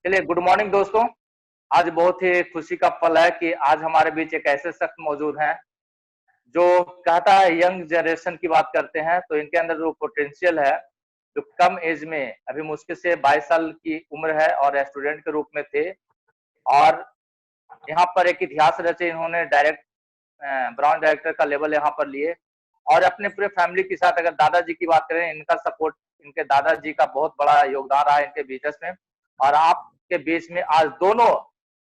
चलिए, good morning दोस्तों। आज बहुत ही खुशी का पल है कि आज हमारे बीच एक ऐसे शख्स मौजूद हैं जो कहता है यंग जनरेशन की बात करते हैं तो इनके अंदर जो पोटेंशियल है, जो कम एज में अभी मुश्किल से 22 साल की उम्र है और स्टूडेंट के रूप में थे और यहाँ पर एक इतिहास रचे इन्होंने। डायरेक्ट ब्राउन डायरेक्टर का लेवल यहाँ पर लिए और अपने पूरे फैमिली के साथ। अगर दादाजी की बात करें, इनका सपोर्ट, इनके दादाजी का बहुत बड़ा योगदान रहा है इनके बिजनेस में। और आपके बीच में आज दोनों,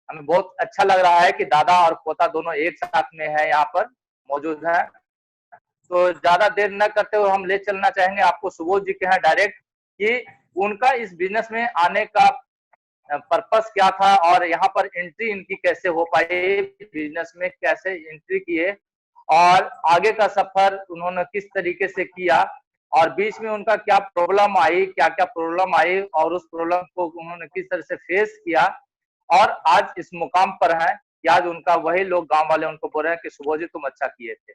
हमें बहुत अच्छा लग रहा है कि दादा और पोता दोनों एक साथ में है, यहाँ पर मौजूद है। तो ज्यादा देर न करते हुए हम ले चलना चाहेंगे आपको सुबोध जी के यहाँ डायरेक्ट, कि उनका इस बिजनेस में आने का पर्पस क्या था और यहाँ पर एंट्री इनकी कैसे हो पाई, बिजनेस में कैसे एंट्री किए और आगे का सफर उन्होंने किस तरीके से किया और बीच में उनका क्या प्रॉब्लम आई, क्या क्या प्रॉब्लम आई और उस प्रॉब्लम को उन्होंने किस तरह से फेस किया और आज इस मुकाम पर है कि आज उनका वही लोग, गांव वाले उनको बोल रहे हैं कि सुबोध जी तुम अच्छा किए थे।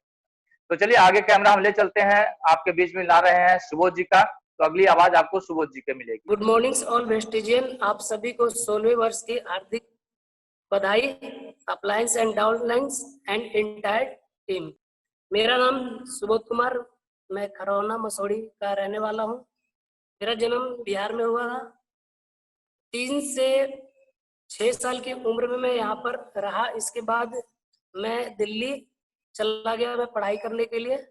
तो चलिए आगे कैमरा हम ले चलते हैं, आपके बीच में ला रहे हैं सुबोध जी का। तो अगली आवाज आपको सुबोध जी के मिलेगी। गुड मॉर्निंग ऑल वेस्टिजियन, आप सभी को 16वें वर्ष की हार्दिक बधाई। Uplines and downlines and entire team. मेरा नाम सुबोध कुमार, मैं खरौना मसौड़ी का रहने वाला हूँ। मेरा जन्म बिहार में हुआ था। 3 से 6 साल की उम्र में मैं यहाँ पर रहा। इसके बाद मैं दिल्ली चला गया मैं पढ़ाई करने के लिए।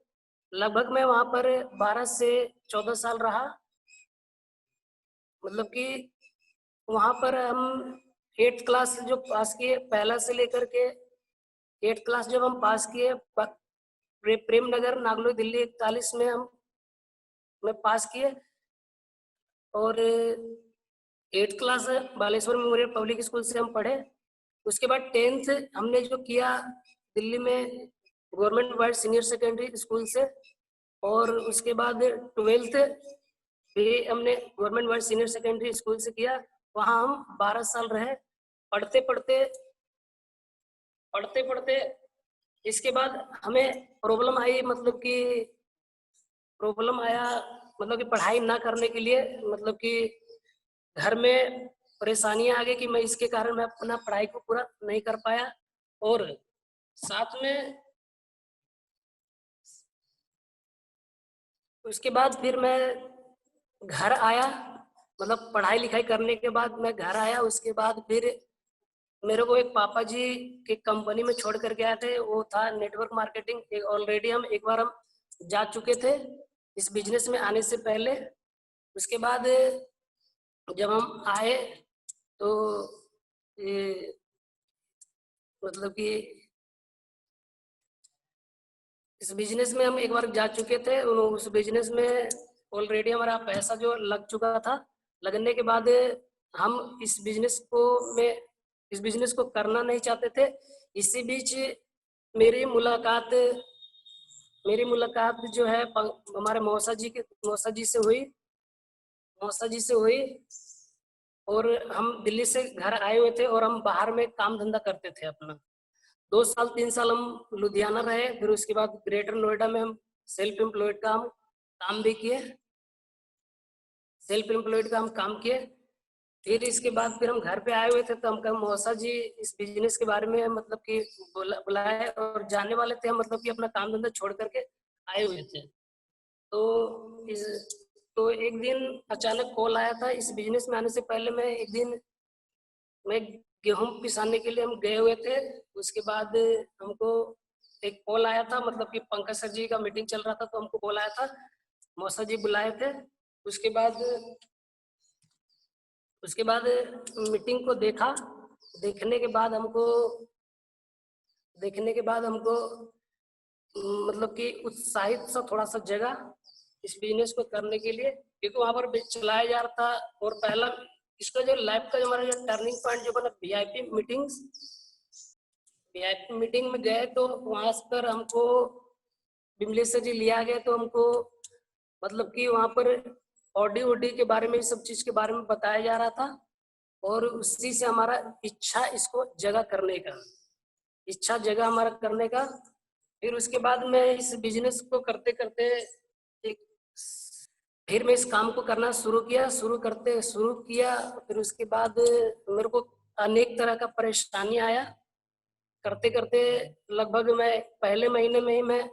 लगभग मैं वहाँ पर 12 से 14 साल रहा। मतलब कि वहाँ पर हम 8th क्लास जो पास किए, पहला से लेकर के 8th क्लास जब हम पास किए, प्रेम नगर नागलोई दिल्ली 41 में मैं पास किए। और 8th class Baleshwar memorial public school से हम पढ़े। उसके बाद 10th हमने जो किया दिल्ली में government boys senior secondary school से। और उसके बाद 12th भी हमने government boys senior secondary school से किया। वहाँ हम 12 साल रहे। पढ़ते पढ़ते इसके बाद हमें प्रॉब्लम आई, मतलब कि पढ़ाई ना करने के लिए, मतलब कि घर में परेशानियां आ गई कि मैं इसके कारण मैं अपना पढ़ाई को पूरा नहीं कर पाया। और साथ में उसके बाद फिर मैं घर आया, मतलब पढ़ाई लिखाई करने के बाद मैं घर आया। उसके बाद फिर मेरे को एक पापा जी की कंपनी में छोड़ करके आए थे, वो था नेटवर्क मार्केटिंग। ऑलरेडी हम एक बार हम जा चुके थे इस बिजनेस में आने से पहले। उसके बाद जब हम आए तो ये मतलब कि इस बिजनेस में हम एक बार जा चुके थे। उस बिजनेस में ऑलरेडी हमारा पैसा जो लग चुका था। लगने के बाद हम इस बिजनेस को करना नहीं चाहते थे। इसी बीच मेरी मुलाकात जो है हमारे मौसा जी से हुई। और हम दिल्ली से घर आए हुए थे और हम बाहर में काम धंधा करते थे अपना। 2 साल 3 साल हम लुधियाना रहे। फिर उसके बाद ग्रेटर नोएडा में हम सेल्फ एम्प्लॉयड का हम काम किए। फिर इसके बाद फिर हम घर पे आए हुए थे तो हम कहा मौसा जी इस बिजनेस के बारे में मतलब कि बुलाए और जाने वाले थे हम, मतलब कि अपना काम धंधा छोड़ करके आए हुए थे। तो एक दिन अचानक कॉल आया था। इस बिजनेस में आने से पहले मैं गेहूं पिसाने के लिए हम गए हुए थे। उसके बाद हमको एक कॉल आया था, मतलब कि पंकज सर जी का मीटिंग चल रहा था तो हमको कॉल आया था, मौसा जी बुलाए थे। उसके बाद मीटिंग को देखा। देखने के बाद हमको मतलब कि उत्साहित सा थोड़ा सा जगह इस बिजनेस को करने के लिए, क्योंकि वहां पर चलाया जा रहा था। और पहला इसका जो लाइफ का जो हमारा जो टर्निंग पॉइंट जो बना वीआईपी मीटिंग में गए तो वहां पर हमको विमलेश्वर जी लिया गया। तो हमको मतलब कि वहां पर ऑडी के बारे में, सब चीज के बारे में बताया जा रहा था। और उसी से हमारा इच्छा जगह हमारा करने का। फिर उसके बाद मैं इस बिजनेस को करते करते एक फिर मैं इस काम को करना शुरू किया। फिर उसके बाद मेरे को अनेक तरह का परेशानी आया। करते करते लगभग मैं पहले महीने में ही मैं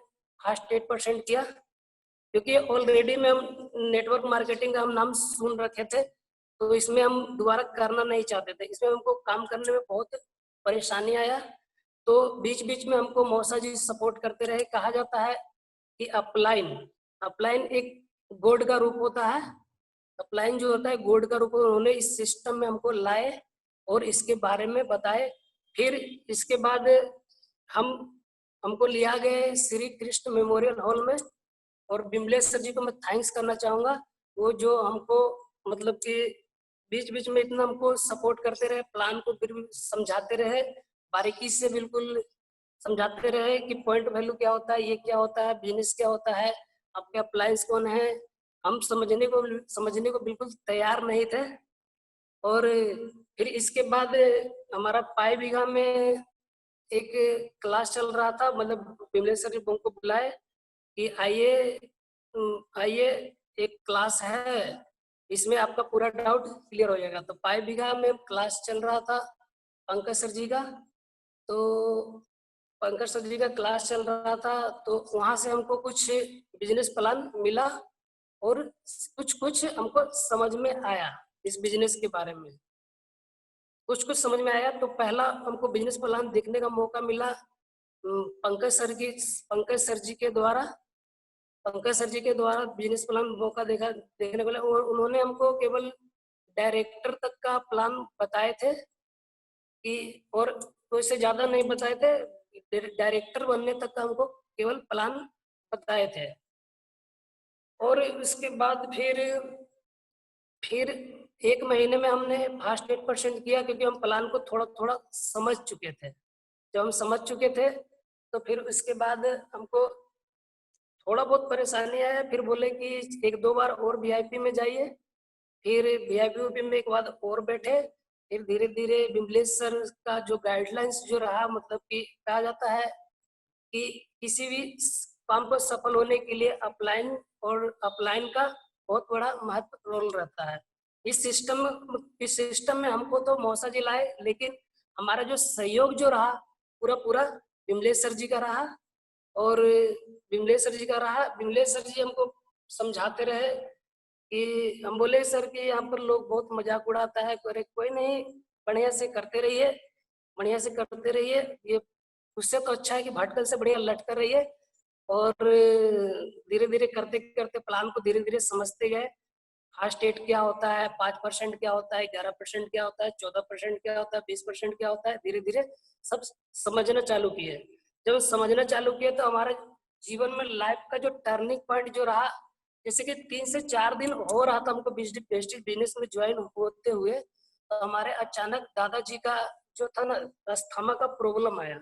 फर्स्ट 8% किया, क्योंकि ऑलरेडी में हम नेटवर्क मार्केटिंग का हम नाम सुन रखे थे, तो इसमें हम दोबारा करना नहीं चाहते थे। इसमें हमको काम करने में बहुत परेशानी आया। तो बीच बीच में हमको मौसा जी सपोर्ट करते रहे। कहा जाता है कि अपलाइन अपलाइन एक गोड का रूप होता है। अपलाइन जो होता है गोड का रूप, उन्होंने इस सिस्टम में हमको लाए और इसके बारे में बताए। फिर इसके बाद हम हमको लिया गया श्री कृष्ण मेमोरियल हॉल में, और बिमलेश सर जी को मैं थैंक्स करना चाहूँगा। वो जो हमको मतलब कि बीच बीच में इतना हमको सपोर्ट करते रहे, प्लान को फिर भी समझाते रहे, बारीकी से बिल्कुल समझाते रहे कि पॉइंट वैल्यू क्या होता है, ये क्या होता है, बिजनेस क्या होता है, आपके अप्लायंस कौन है। हम समझने को बिल्कुल तैयार नहीं थे। और फिर इसके बाद हमारा पाई बीघा में एक क्लास चल रहा था, मतलब बिमलेश सर जी हमको बुलाए कि आइए एक क्लास है, इसमें आपका पूरा डाउट क्लियर हो जाएगा। तो पाई बीघा में क्लास चल रहा था पंकज सर जी का। तो पंकज सर जी का क्लास चल रहा था, तो वहां से हमको कुछ बिजनेस प्लान मिला और कुछ कुछ हमको समझ में आया इस बिजनेस के बारे में। कुछ कुछ समझ में आया। तो पहला हमको बिजनेस प्लान देखने का मौका मिला पंकज सर जी के द्वारा। पंकज सर जी के द्वारा बिजनेस प्लान मौका देखने को मिला। और उन्होंने हमको केवल डायरेक्टर तक का प्लान बताए थे कि, और तो इससे ज्यादा नहीं बताए थे। डायरेक्टर बनने तक का हमको केवल प्लान बताए थे। और उसके बाद फिर एक महीने में हमने फर्स्ट 8% किया, क्योंकि हम प्लान को थोड़ा थोड़ा समझ चुके थे। जब हम समझ चुके थे तो फिर उसके बाद हमको थोड़ा बहुत परेशानी आया। फिर बोले कि एक दो बार और वीआईपी में जाइए। फिर वीआईपी में एक बार और बैठे। फिर धीरे धीरे बिमलेश सर का जो गाइडलाइंस जो रहा, मतलब कि कहा जाता है कि किसी भी काम को सफल होने के लिए अपलाइन का बहुत बड़ा महत्व रोल रहता है। इस सिस्टम में हमको तो मौसा जी लाए, लेकिन हमारा जो सहयोग जो रहा पूरा पूरा बिमलेश सर जी का रहा। और बिमलेश सर जी हमको समझाते रहे कि हम बोले सर कि यहाँ पर लोग बहुत मजाक उड़ाता है। अरे कोई नहीं, बढ़िया से करते रहिए, बढ़िया से करते रहिए। ये उससे तो अच्छा है कि भटकल से बढ़िया लटकर रहिए। और धीरे धीरे करते करते प्लान को धीरे धीरे समझते गए। फर्स्ट एड क्या होता है, 5% क्या होता है, 11% क्या होता है, 14% क्या होता है, 20% क्या होता है, धीरे धीरे सब समझना चालू किए। जब समझना चालू किए तो हमारे जीवन में लाइफ का जो टर्निंग पॉइंट जो रहा, जैसे कि 3 से 4 दिन हो रहा था हमको बिजनेस में ज्वाइन होते हुए, तो हमारे अचानक दादाजी का जो था ना, अस्थमा का प्रॉब्लम आया।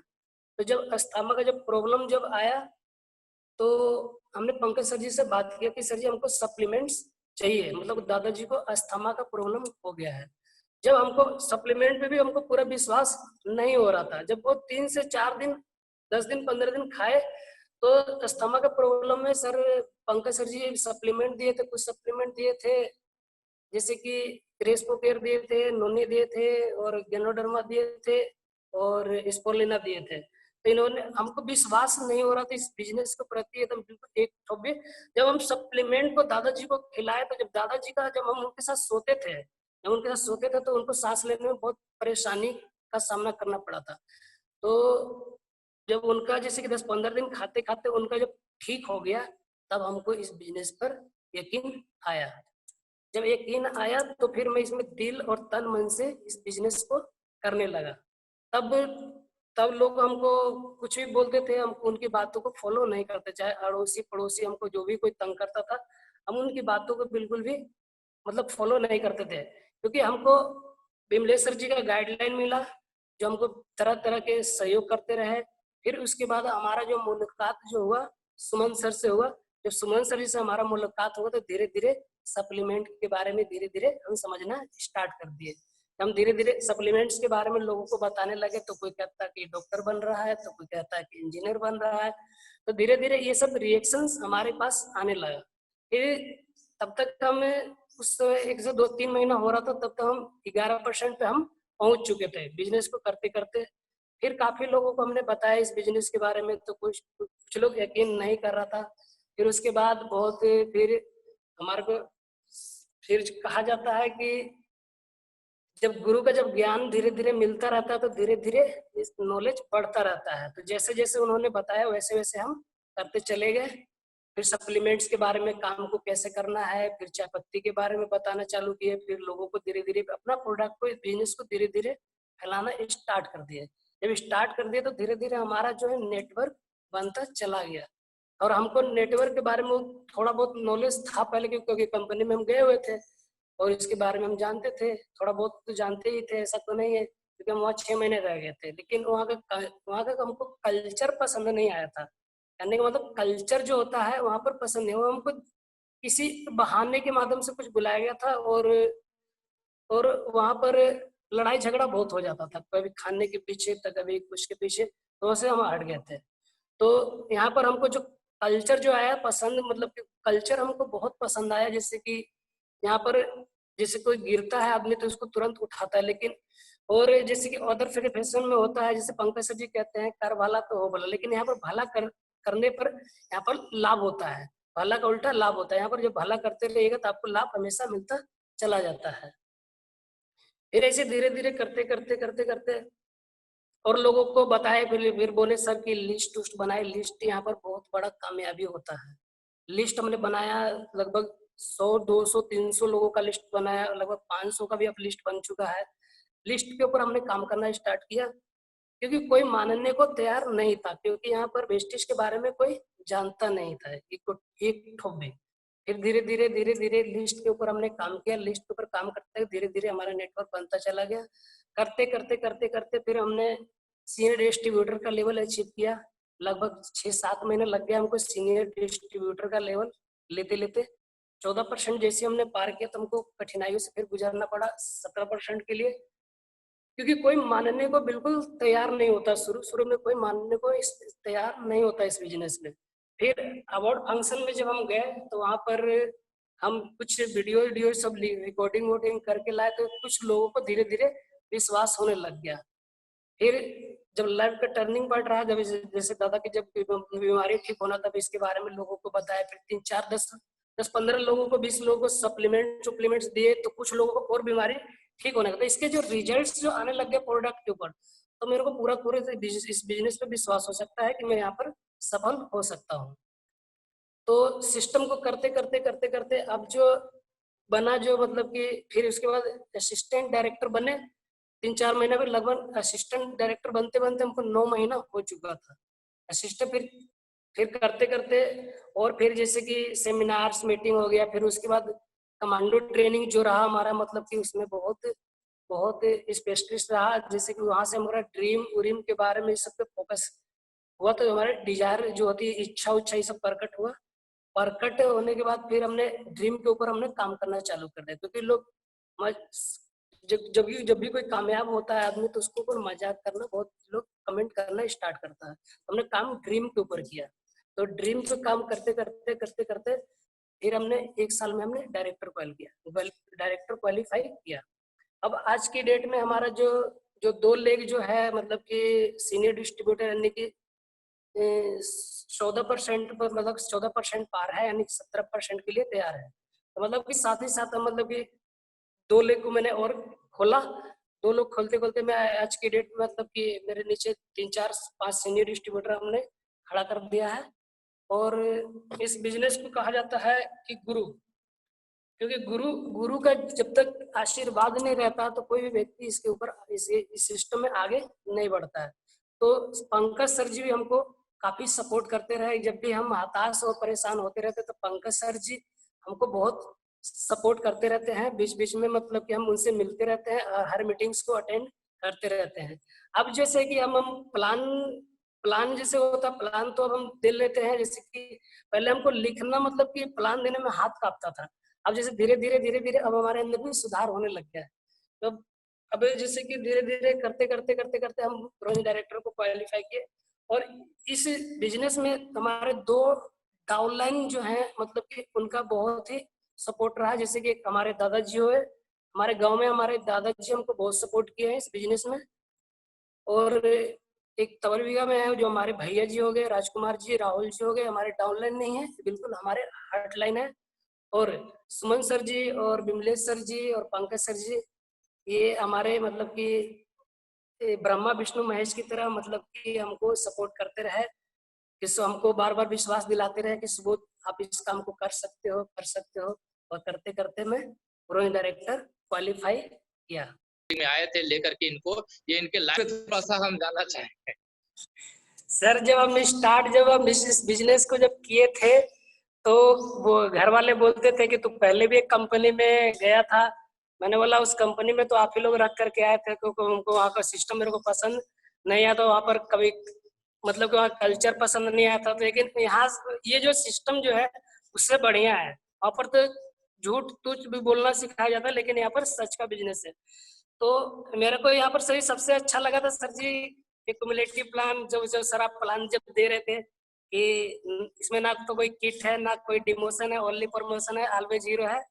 तो जब अस्थमा का जब प्रॉब्लम जब आया, तो हमने पंकज सर जी से बात किया कि सर जी हमको सप्लीमेंट्स चाहिए, मतलब दादाजी को अस्थमा का प्रॉब्लम हो गया है। जब हमको सप्लीमेंट पे भी हमको पूरा विश्वास नहीं हो रहा था। जब वो 3 से 4 दिन, 10 दिन, 15 दिन खाए, तो अस्थमा का प्रॉब्लम में सर पंकज सर जी सप्लीमेंट दिए थे, कुछ सप्लीमेंट दिए थे, जैसे कि क्रेस्पोकेयर दिए थे, नोनी दिए थे, और गेनोडर्मा दिए थे, और स्पोलिना दिए थे। तो इन्होंने, हमको विश्वास नहीं हो रहा था इस बिजनेस के प्रति एकदम बिल्कुल एक ठोबे। जब हम सप्लीमेंट को दादाजी को खिलाए, तो जब हम उनके साथ सोते थे, तो उनको सांस लेने में बहुत परेशानी का सामना करना पड़ा था। तो जब उनका जैसे कि 10-15 दिन खाते खाते उनका जब ठीक हो गया, तब हमको इस बिजनेस पर यकीन आया। जब यकीन आया तो फिर मैं इसमें दिल और तन मन से इस बिजनेस को करने लगा। तब तब लोग हमको कुछ भी बोलते थे, हम उनकी बातों को फॉलो नहीं करते। चाहे अड़ोसी पड़ोसी हमको जो भी कोई तंग करता था, हम उनकी बातों को बिल्कुल भी मतलब फॉलो नहीं करते थे, क्योंकि हमको बिमलेश सर जी का गाइडलाइन मिला, जो हमको तरह तरह के सहयोग करते रहे। फिर उसके बाद हमारा जो मुलाकात जो हुआ सुमन सर से हुआ। जब सुमन सर जी से हमारा मुलाकात हुआ, तो धीरे धीरे सप्लीमेंट के बारे में धीरे धीरे हम समझना स्टार्ट कर दिए। हम धीरे धीरे सप्लीमेंट्स के बारे में लोगों को बताने लगे, तो कोई कहता है कि डॉक्टर बन रहा है, तो कोई कहता है कि इंजीनियर बन रहा है। तो धीरे धीरे ये सब रिएक्शंस हमारे पास आने लगा। फिर तब तक हमें उस समय 1 से 2-3 महीना हो रहा था, तब तक हम 11% पे हम पहुंच चुके थे बिजनेस को करते करते। फिर काफी लोगों को हमने बताया इस बिजनेस के बारे में, तो कुछ लोग यकीन नहीं कर रहा था। फिर उसके बाद बहुत फिर हमारे को फिर कहा जाता है कि जब गुरु का जब ज्ञान धीरे धीरे मिलता रहता है तो धीरे धीरे इस नॉलेज बढ़ता रहता है। तो जैसे जैसे उन्होंने बताया वैसे वैसे हम करते चले गए। फिर सप्लीमेंट्स के बारे में, काम को कैसे करना है, फिर चाय पत्ती के बारे में बताना चालू किए। फिर लोगों को धीरे धीरे अपना प्रोडक्ट को, बिजनेस को धीरे धीरे फैलाना स्टार्ट कर दिए। जब स्टार्ट कर दिए तो धीरे धीरे हमारा जो है नेटवर्क बनता चला गया। और हमको नेटवर्क के बारे में थोड़ा बहुत नॉलेज था पहले, क्योंकि कंपनी में हम गए हुए थे और इसके बारे में हम जानते थे। थोड़ा बहुत तो जानते ही थे, ऐसा तो नहीं है, क्योंकि हम वहाँ 6 महीने रह गए थे। लेकिन वहाँ का हमको कल्चर पसंद नहीं आया था। कहने का मतलब कल्चर जो होता है वहाँ पर पसंद नहीं हुआ हमको। किसी बहाने के माध्यम से कुछ बुलाया गया था और वहाँ पर लड़ाई झगड़ा बहुत हो जाता था, कभी खाने के पीछे तो कभी कुछ के पीछे, तो वैसे हम हट गए थे। तो यहाँ पर हमको जो कल्चर जो आया पसंद, मतलब कि कल्चर हमको बहुत पसंद आया। जैसे कि यहाँ पर जैसे कोई गिरता है आदमी तो उसको तुरंत उठाता है, लेकिन और जैसे कि अदर प्रोफेशन में होता है, जैसे पंकज सर जी कहते हैं कर भला तो हो भला, लेकिन यहाँ पर भला करने पर यहाँ पर लाभ होता है। भला का उल्टा लाभ होता है। यहाँ पर जब भला करते रहिएगा तो आपको लाभ हमेशा मिलता चला जाता है। फिर ऐसे धीरे धीरे करते करते करते करते और लोगों को बताए, फिर बोले सर की लिस्ट उस्ट बनाए। लिस्ट यहाँ पर बहुत बड़ा कामयाबी होता है। लिस्ट हमने बनाया, लगभग 100, 200, 300 लोगों का लिस्ट बनाया, लगभग 500 का भी अब लिस्ट बन चुका है। लिस्ट के ऊपर हमने काम करना स्टार्ट किया, क्योंकि कोई मानने को तैयार नहीं था, क्योंकि यहाँ पर वेस्टेज के बारे में कोई जानता नहीं था एक ठोप भी। फिर धीरे धीरे धीरे धीरे लिस्ट के ऊपर हमने काम किया। लिस्ट के ऊपर काम करते धीरे धीरे हमारा नेटवर्क बनता चला गया। करते करते करते करते फिर हमने सीनियर डिस्ट्रीब्यूटर का लेवल अचीव किया। लगभग 6-7 महीने लग गया हमको सीनियर डिस्ट्रीब्यूटर का लेवल लेते लेते। 14% जैसे हमने पार किया तो हमको कठिनाइयों से फिर गुजरना पड़ा 17% के लिए, क्योंकि कोई मानने को बिल्कुल तैयार नहीं होता। शुरू शुरू में कोई मानने को तैयार नहीं होता इस बिजनेस में। फिर अवार्ड फंक्शन में जब हम गए तो वहाँ पर हम कुछ वीडियो सब रिकॉर्डिंग वोडिंग करके लाए, तो कुछ लोगों को धीरे धीरे विश्वास होने लग गया। फिर जब लाइफ का टर्निंग पॉइंट रहा, जब जैसे दादा की जब बीमारी ठीक होना, तब इसके बारे में लोगों को बताया। फिर 3-4 10-15 लोगों को, 20 लोगों को सप्लीमेंट्स दिए, तो कुछ लोगों को और बीमारी ठीक होने लगा। इसके जो रिजल्ट्स जो आने लग गए प्रोडक्ट के ऊपर, तो मेरे को पूरे इस बिजनेस पे विश्वास हो सकता है कि मैं यहाँ पर सफल हो सकता हूँ। तो सिस्टम को करते करते करते करते अब जो बना, जो मतलब कि फिर उसके बाद असिस्टेंट डायरेक्टर बने। 3-4 महीने में लगभग असिस्टेंट डायरेक्टर बनते बनते हमको 9 महीना हो चुका था असिस्टेंट। फिर करते करते और फिर जैसे कि सेमिनार्स मीटिंग हो गया। फिर उसके बाद कमांडो ट्रेनिंग जो रहा हमारा, मतलब कि उसमें बहुत बहुत स्पेशलिस्ट रहा। जैसे कि वहां से हमारा ड्रीम उरीम के बारे में सब पे फोकस हुआ, तो हमारे डिजायर जो होती है, इच्छा उच्छा, ये सब प्रकट हुआ। प्रकट होने के बाद फिर हमने ड्रीम के ऊपर हमने काम करना चालू कर दिया, क्योंकि लोग जब भी कोई कामयाब होता है आदमी, तो उसको ऊपर मजाक करना, बहुत लोग कमेंट करना स्टार्ट करता है। हमने काम ड्रीम के ऊपर किया। तो ड्रीम पे काम करते करते करते करते फिर हमने 1 साल में हमने डायरेक्टर क्वालिफाई किया। अब आज की डेट में हमारा जो जो 2 लेग जो है, मतलब कि सीनियर डिस्ट्रीब्यूटर, यानी कि 14% पर, मतलब 14% पार है, यानी 17% के लिए तैयार है। तो मतलब कि साथ ही साथ मतलब कि 2 लेग को मैंने और खोला। 2 लोग खोलते खोलते मैं आज की डेट में, मतलब कि मेरे नीचे 3-4-5 सीनियर डिस्ट्रीब्यूटर हमने खड़ा कर दिया है। और इस बिजनेस को कहा जाता है कि गुरु, क्योंकि गुरु गुरु का जब तक आशीर्वाद नहीं रहता तो कोई भी व्यक्ति इसके ऊपर इस सिस्टम में आगे नहीं बढ़ता है। तो पंकज सर जी भी हमको काफी सपोर्ट करते रहे। जब भी हम हताश और परेशान होते रहते तो पंकज सर जी हमको बहुत सपोर्ट करते रहते हैं बीच बीच में, मतलब कि हम उनसे मिलते रहते हैं और हर मीटिंग्स को अटेंड करते रहते हैं। अब जैसे कि हम प्लान प्लान जैसे होता, प्लान तो अब हम दे लेते हैं। जैसे कि पहले हमको लिखना, मतलब कि प्लान देने में हाथ कांपता था। अब जैसे धीरे धीरे अब हमारे अंदर भी सुधार होने लग गया है। तो अब जैसे कि धीरे धीरे करते करते करते करते हम प्रोजेक्ट डायरेक्टर को क्वालिफाई किए। और इस बिजनेस में हमारे 2 डाउनलाइन जो है, मतलब कि उनका बहुत ही सपोर्ट रहा। जैसे कि हमारे दादाजी हुए, हमारे गांव में हमारे दादाजी हमको बहुत सपोर्ट किए हैं इस बिजनेस में। और एक तवरबिया में है जो हमारे भैया जी हो गए, राजकुमार जी, राहुल जी हो गए, हमारे डाउनलाइन नहीं है, बिल्कुल हमारे हार्ट लाइन है। और सुमन सर जी और बिमलेश सर जी और पंकज सर जी, ये हमारे मतलब कि ब्रह्मा विष्णु महेश की तरह मतलब कि हमको सपोर्ट करते रहे, कि हमको बार बार विश्वास दिलाते रहे कि सुबोध आप इस काम को कर सकते हो, कर सकते हो। और करते करते मैं हीरोइन डायरेक्टर क्वालिफाई किया। में आए थे लेकर के इनको, ये इनके लाइफ में थोड़ा सा हम जानना चाहेंगे। सर जब हम इस बिजनेस को जब किए थे, तो वो घर वाले बोलते थे कि तू पहले भी एक कंपनी में गया था। मैंने बोला उस कंपनी में तो आप ही लोग रख करके आए थे, क्योंकि उनको वहाँ का सिस्टम मेरे को पसंद नहीं आया था। वहाँ पर कभी मतलब कि वहाँ कल्चर पसंद नहीं आया था। तो लेकिन यहाँ ये जो सिस्टम जो है उससे बढ़िया है। वहाँ पर तो झूठ तुझ भी बोलना सिखाया जाता है, लेकिन यहाँ पर सच का बिजनेस है। तो मेरे को यहाँ पर सही सबसे अच्छा लगा था सर जी, एक्युमुलेटिव प्लान जो सर आप प्लान जब दे रहे थे कि इसमें ना तो कोई किट है, ना कोई डिमोशन है, ओनली प्रमोशन है, ऑलवेज जीरो है,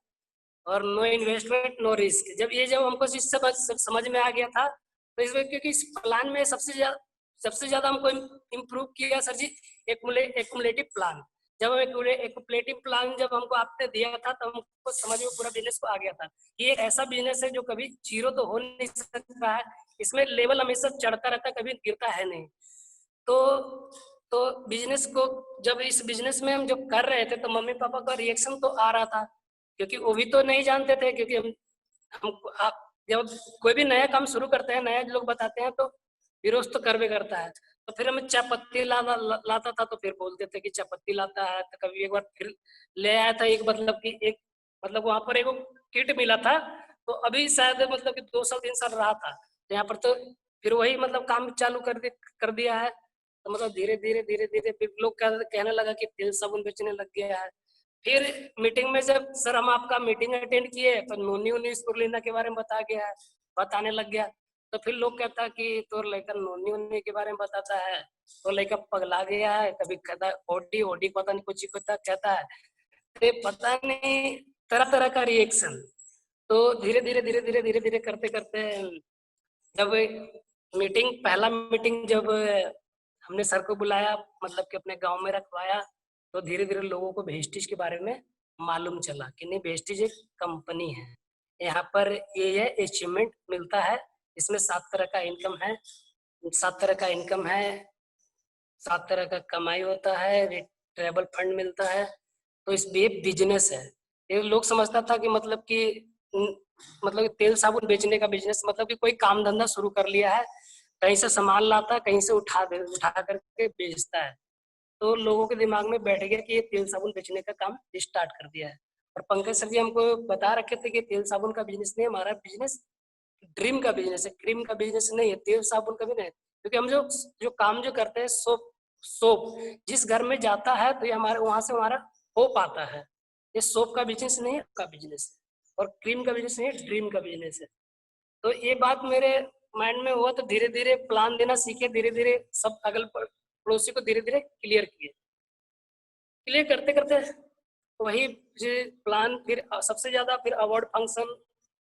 और नो इन्वेस्टमेंट नो रिस्क। जब हमको समझ में आ गया था, तो इसमें क्योंकि इस प्लान में सबसे ज्यादा हमको इम्प्रूव किया सर जी एक्युमुलेटिव प्लान। जब हम एक्युमुलेटिव प्लान जब हमको आपने दिया था, तब हमको समझ में पूरा बिजनेस को आ गया था। ये एक ऐसा बिजनेस है जो कभी जीरो तो हो नहीं सकता है, इसमें लेवल हमेशा चढ़ता रहता है, कभी गिरता है नहीं। तो बिजनेस को जब इस बिजनेस में हम जब कर रहे थे, तो मम्मी पापा का रिएक्शन तो आ रहा था, क्योंकि वो भी तो नहीं जानते थे। क्योंकि आप जब कोई भी नया काम शुरू करते हैं, नया लोग बताते हैं, तो विरोध तो करवे करता है। तो फिर हमें चाय पत्ती लाता था, तो फिर बोलते थे कि चाय पत्ती लाता है। तो कभी एक बार फिर ले आया था एक मतलब वहां पर एक किट मिला था, तो अभी शायद मतलब कि 2 साल 3 साल रहा था। तो यहाँ पर तो फिर वही मतलब काम चालू कर दिया है। तो मतलब धीरे धीरे फिर लोग कहने लगा कि तेल साबुन बेचने लग गया है। फिर मीटिंग में जब सर हम आपका मीटिंग अटेंड किए, तो नोनी स्पुरलिना के बारे में बताने लग गया। तो फिर लोग कहता कि तो लड़का नोनी के बारे में बताता है, तो लड़का पगला गया है। कभी कहता ओडी ओडी पता नहीं कुछ कहता है, तो पता नहीं तरह तरह का रिएक्शन। तो धीरे धीरे करते करते जब पहला मीटिंग जब हमने सर को बुलाया, मतलब कि अपने गांव में रखवाया, तो धीरे धीरे लोगों को वेस्टिज के बारे में मालूम चला कि नहीं, वेस्टिज एक कंपनी है, यहाँ पर ये अचीवमेंट मिलता है, इसमें 7 तरह का इनकम है, 7 तरह का इनकम है, 7 तरह का कमाई होता है, ट्रेवल फंड मिलता है। तो इस ये बिजनेस है। ये लोग समझता था कि मतलब कि तेल साबुन बेचने का बिजनेस मतलब कि कोई काम धंधा शुरू कर लिया है, कहीं से सामान लाता है, कहीं से उठा करके बेचता है। तो लोगों के दिमाग में बैठ गया कि ये तेल साबुन बेचने का काम स्टार्ट कर दिया है। और पंकज सर जी हमको बता रखे थे कि तेल साबुन का बिजनेस नहीं, हमारा बिजनेस ड्रीम का बिजनेस है, क्रीम का बिजनेस नहीं है, तेल साबुन का भी नहीं है। क्योंकि हम जो काम जो करते हैं, सोप जिस घर में जाता है, तो ये हमारे वहां से हमारा हो पाता है। ये सोप का बिजनेस नहीं है, का बिजनेस है। और क्रीम का बिजनेस नहीं है, ड्रीम का बिजनेस है। तो ये बात मेरे माइंड में हुआ, तो धीरे धीरे प्लान देना सीखे, धीरे धीरे सब अगल पड़ोसी को धीरे धीरे क्लियर करते करते वही प्लान। फिर सबसे ज्यादा फिर अवार्ड फंक्शन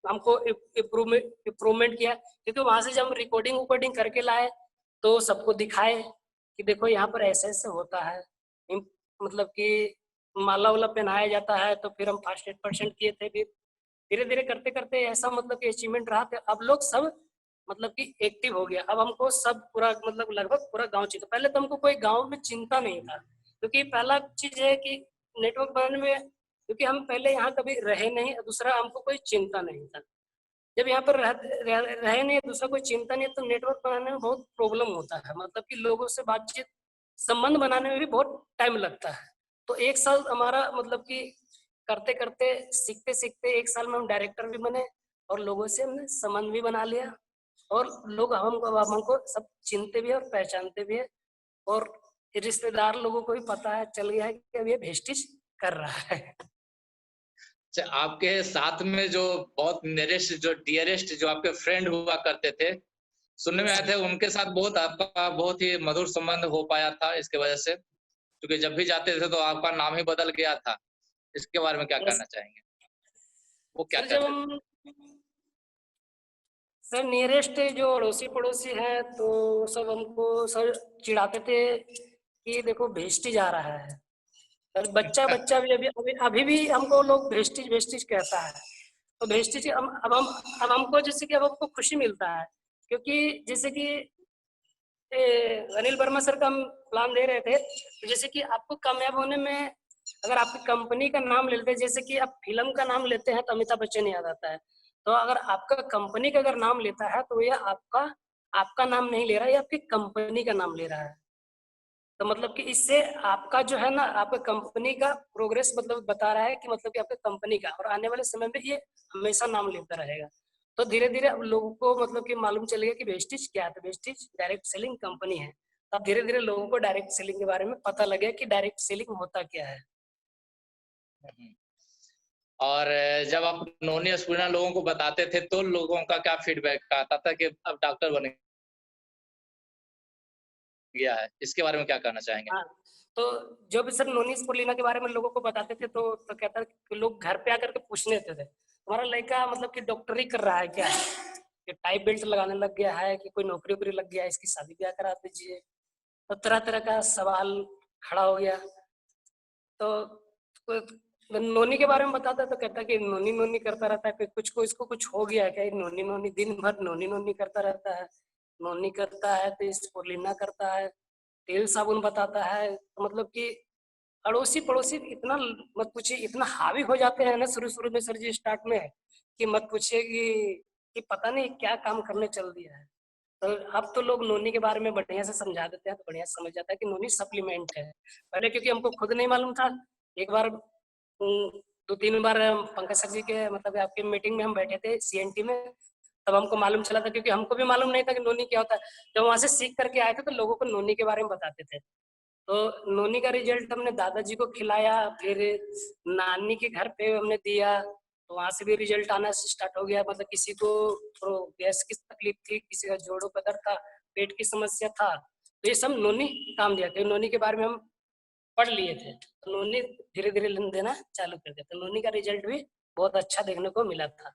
हमको इम्प्रूवमेंट किया, क्योंकि वहां से जब हम रिकॉर्डिंग करके लाए, तो सबको दिखाए कि देखो यहाँ पर ऐसे ऐसे होता है, मतलब कि माला वाला पहनाया जाता है। तो फिर हम फर्स्ट 8% किए थे। फिर धीरे धीरे करते करते ऐसा मतलब कि अचीवमेंट रहा था। अब लोग सब मतलब कि एक्टिव हो गया। अब हमको सब पूरा मतलब लगभग पूरा गांव चिंता, पहले तो हमको कोई गांव में चिंता नहीं था, क्योंकि पहला चीज है कि नेटवर्क बनाने में, क्योंकि हम पहले यहाँ कभी रहे नहीं, दूसरा हमको कोई चिंता नहीं था। जब यहाँ पर रहे नहीं, दूसरा कोई चिंता नहीं, तो नेटवर्क बनाने में बहुत प्रॉब्लम होता है, मतलब कि लोगों से बातचीत संबंध बनाने में भी बहुत टाइम लगता है। तो 1 साल हमारा मतलब कि करते करते सीखते सीखते 1 साल में हम डायरेक्टर भी बने, और लोगों से हमने संबंध भी बना लिया, और लोग हमको सब चिनते भी है और पहचानते भी है। और रिश्तेदार लोगों को भी पता है, चल गया है कि अब ये वेस्टिज कर रहा है। आपके साथ में जो बहुत नियरेस्ट जो डियरेस्ट जो आपके फ्रेंड हुआ करते थे, सुनने में आए थे, उनके साथ बहुत आपका बहुत ही मधुर संबंध हो पाया था इसके वजह से, क्योंकि जब भी जाते थे तो आपका नाम ही बदल गया था। इसके बारे में क्या कहना चाहेंगे? वो क्या सर जब करते थे? हम सर नियरेस्ट जो अड़ोसी पड़ोसी हैं तो सब हमको सर चिढ़ाते थे कि देखो वेस्टेज आ रहा है। और बच्चा बच्चा भी अभी भी हमको लोग वेस्टेज वेस्टेज कहता है। तो वेस्टेज अब हमको जैसे कि अब हमको खुशी मिलता है, क्योंकि जैसे कि अनिल वर्मा सर का हम प्लान दे रहे थे, तो जैसे कि आपको कामयाब होने में अगर आपकी कंपनी का नाम ले लेते हैं, जैसे कि आप फिल्म का नाम लेते हैं तो अमिताभ बच्चन याद आता है, तो अगर आपका कंपनी का अगर नाम लेता है तो यह आपका आपका नाम नहीं ले रहा है, ये आपकी कंपनी का नाम ले रहा है। तो मतलब कि इससे आपका जो है ना, आपका कंपनी का प्रोग्रेस मतलब बता रहा है कि मतलब कि आपका कंपनी का, और आने वाले समय में ये हमेशा नाम लेता रहेगा। तो धीरे धीरे अब लोगों को मतलब कि मालूम चलेगा कि वेस्टिज क्या है। तो वेस्टिज डायरेक्ट सेलिंग कंपनी है। अब धीरे धीरे लोगों को डायरेक्ट सेलिंग के बारे में पता लगे कि डायरेक्ट सेलिंग होता क्या है। और जब आप नोनी अस्पुर्णा लोगों को बताते थे तो लोगों का क्या फीडबैक आता था कि अब डॉक्टर बने गया है, इसके बारे में क्या कहना चाहेंगे? हाँ, तो जो भी सर नोनी स्पुलिना के बारे में लोगों को बताते थे तो कहता कि लोग घर पे आकर के पूछने थे तुम्हारा लड़का मतलब कि डॉक्टरी कर रहा है क्या, कि टाई बेल्ट लगाने लग गया है, कि कोई नौकरी वोकरी लग गया है, इसकी शादी ब्याह करा दीजिए। तो तरह तरह का सवाल खड़ा हो गया। तो नोनी के बारे में बताता तो कहता कि नोनी नोनी करता रहता है, कुछ को इसको कुछ हो गया है क्या, नोनी नोनी दिन भर नोनी नोनी करता रहता है। नोनी करता है तो स्पुलिना करता है, तेल साबुन बताता है। तो मतलब कि अड़ोसी पड़ोसी इतना मत पूछिए, इतना हावी हो जाते हैं ना शुरू शुरू में सर जी स्टार्ट में, कि मत पूछिए कि पता नहीं क्या काम करने चल दिया है। तो अब तो लोग नोनी के बारे में बढ़िया से समझा देते हैं तो बढ़िया से समझ जाता है कि नोनी सप्लीमेंट है। पहले क्योंकि हमको खुद नहीं मालूम था। एक बार 2-3 बार पंकज सर जी के मतलब आपके मीटिंग में हम बैठे थे सीएनटी में, तब हमको मालूम चला था, क्योंकि हमको भी मालूम नहीं था कि नोनी क्या होता है। जब वहां से सीख करके आए थे तो लोगों को नोनी के बारे में बताते थे। तो नोनी का रिजल्ट हमने दादाजी को खिलाया, फिर नानी के घर पे हमने दिया, तो वहां से भी रिजल्ट आना स्टार्ट हो गया। मतलब किसी को तो गैस की तकलीफ थी, किसी का जोड़ों का दर्द था, पेट की समस्या था, तो ये सब नोनी काम दिया था। नोनी के बारे में हम पढ़ लिए थे, तो नोनी धीरे धीरे लेन देना चालू कर दिया। तो नोनी का रिजल्ट भी बहुत अच्छा देखने को मिला था।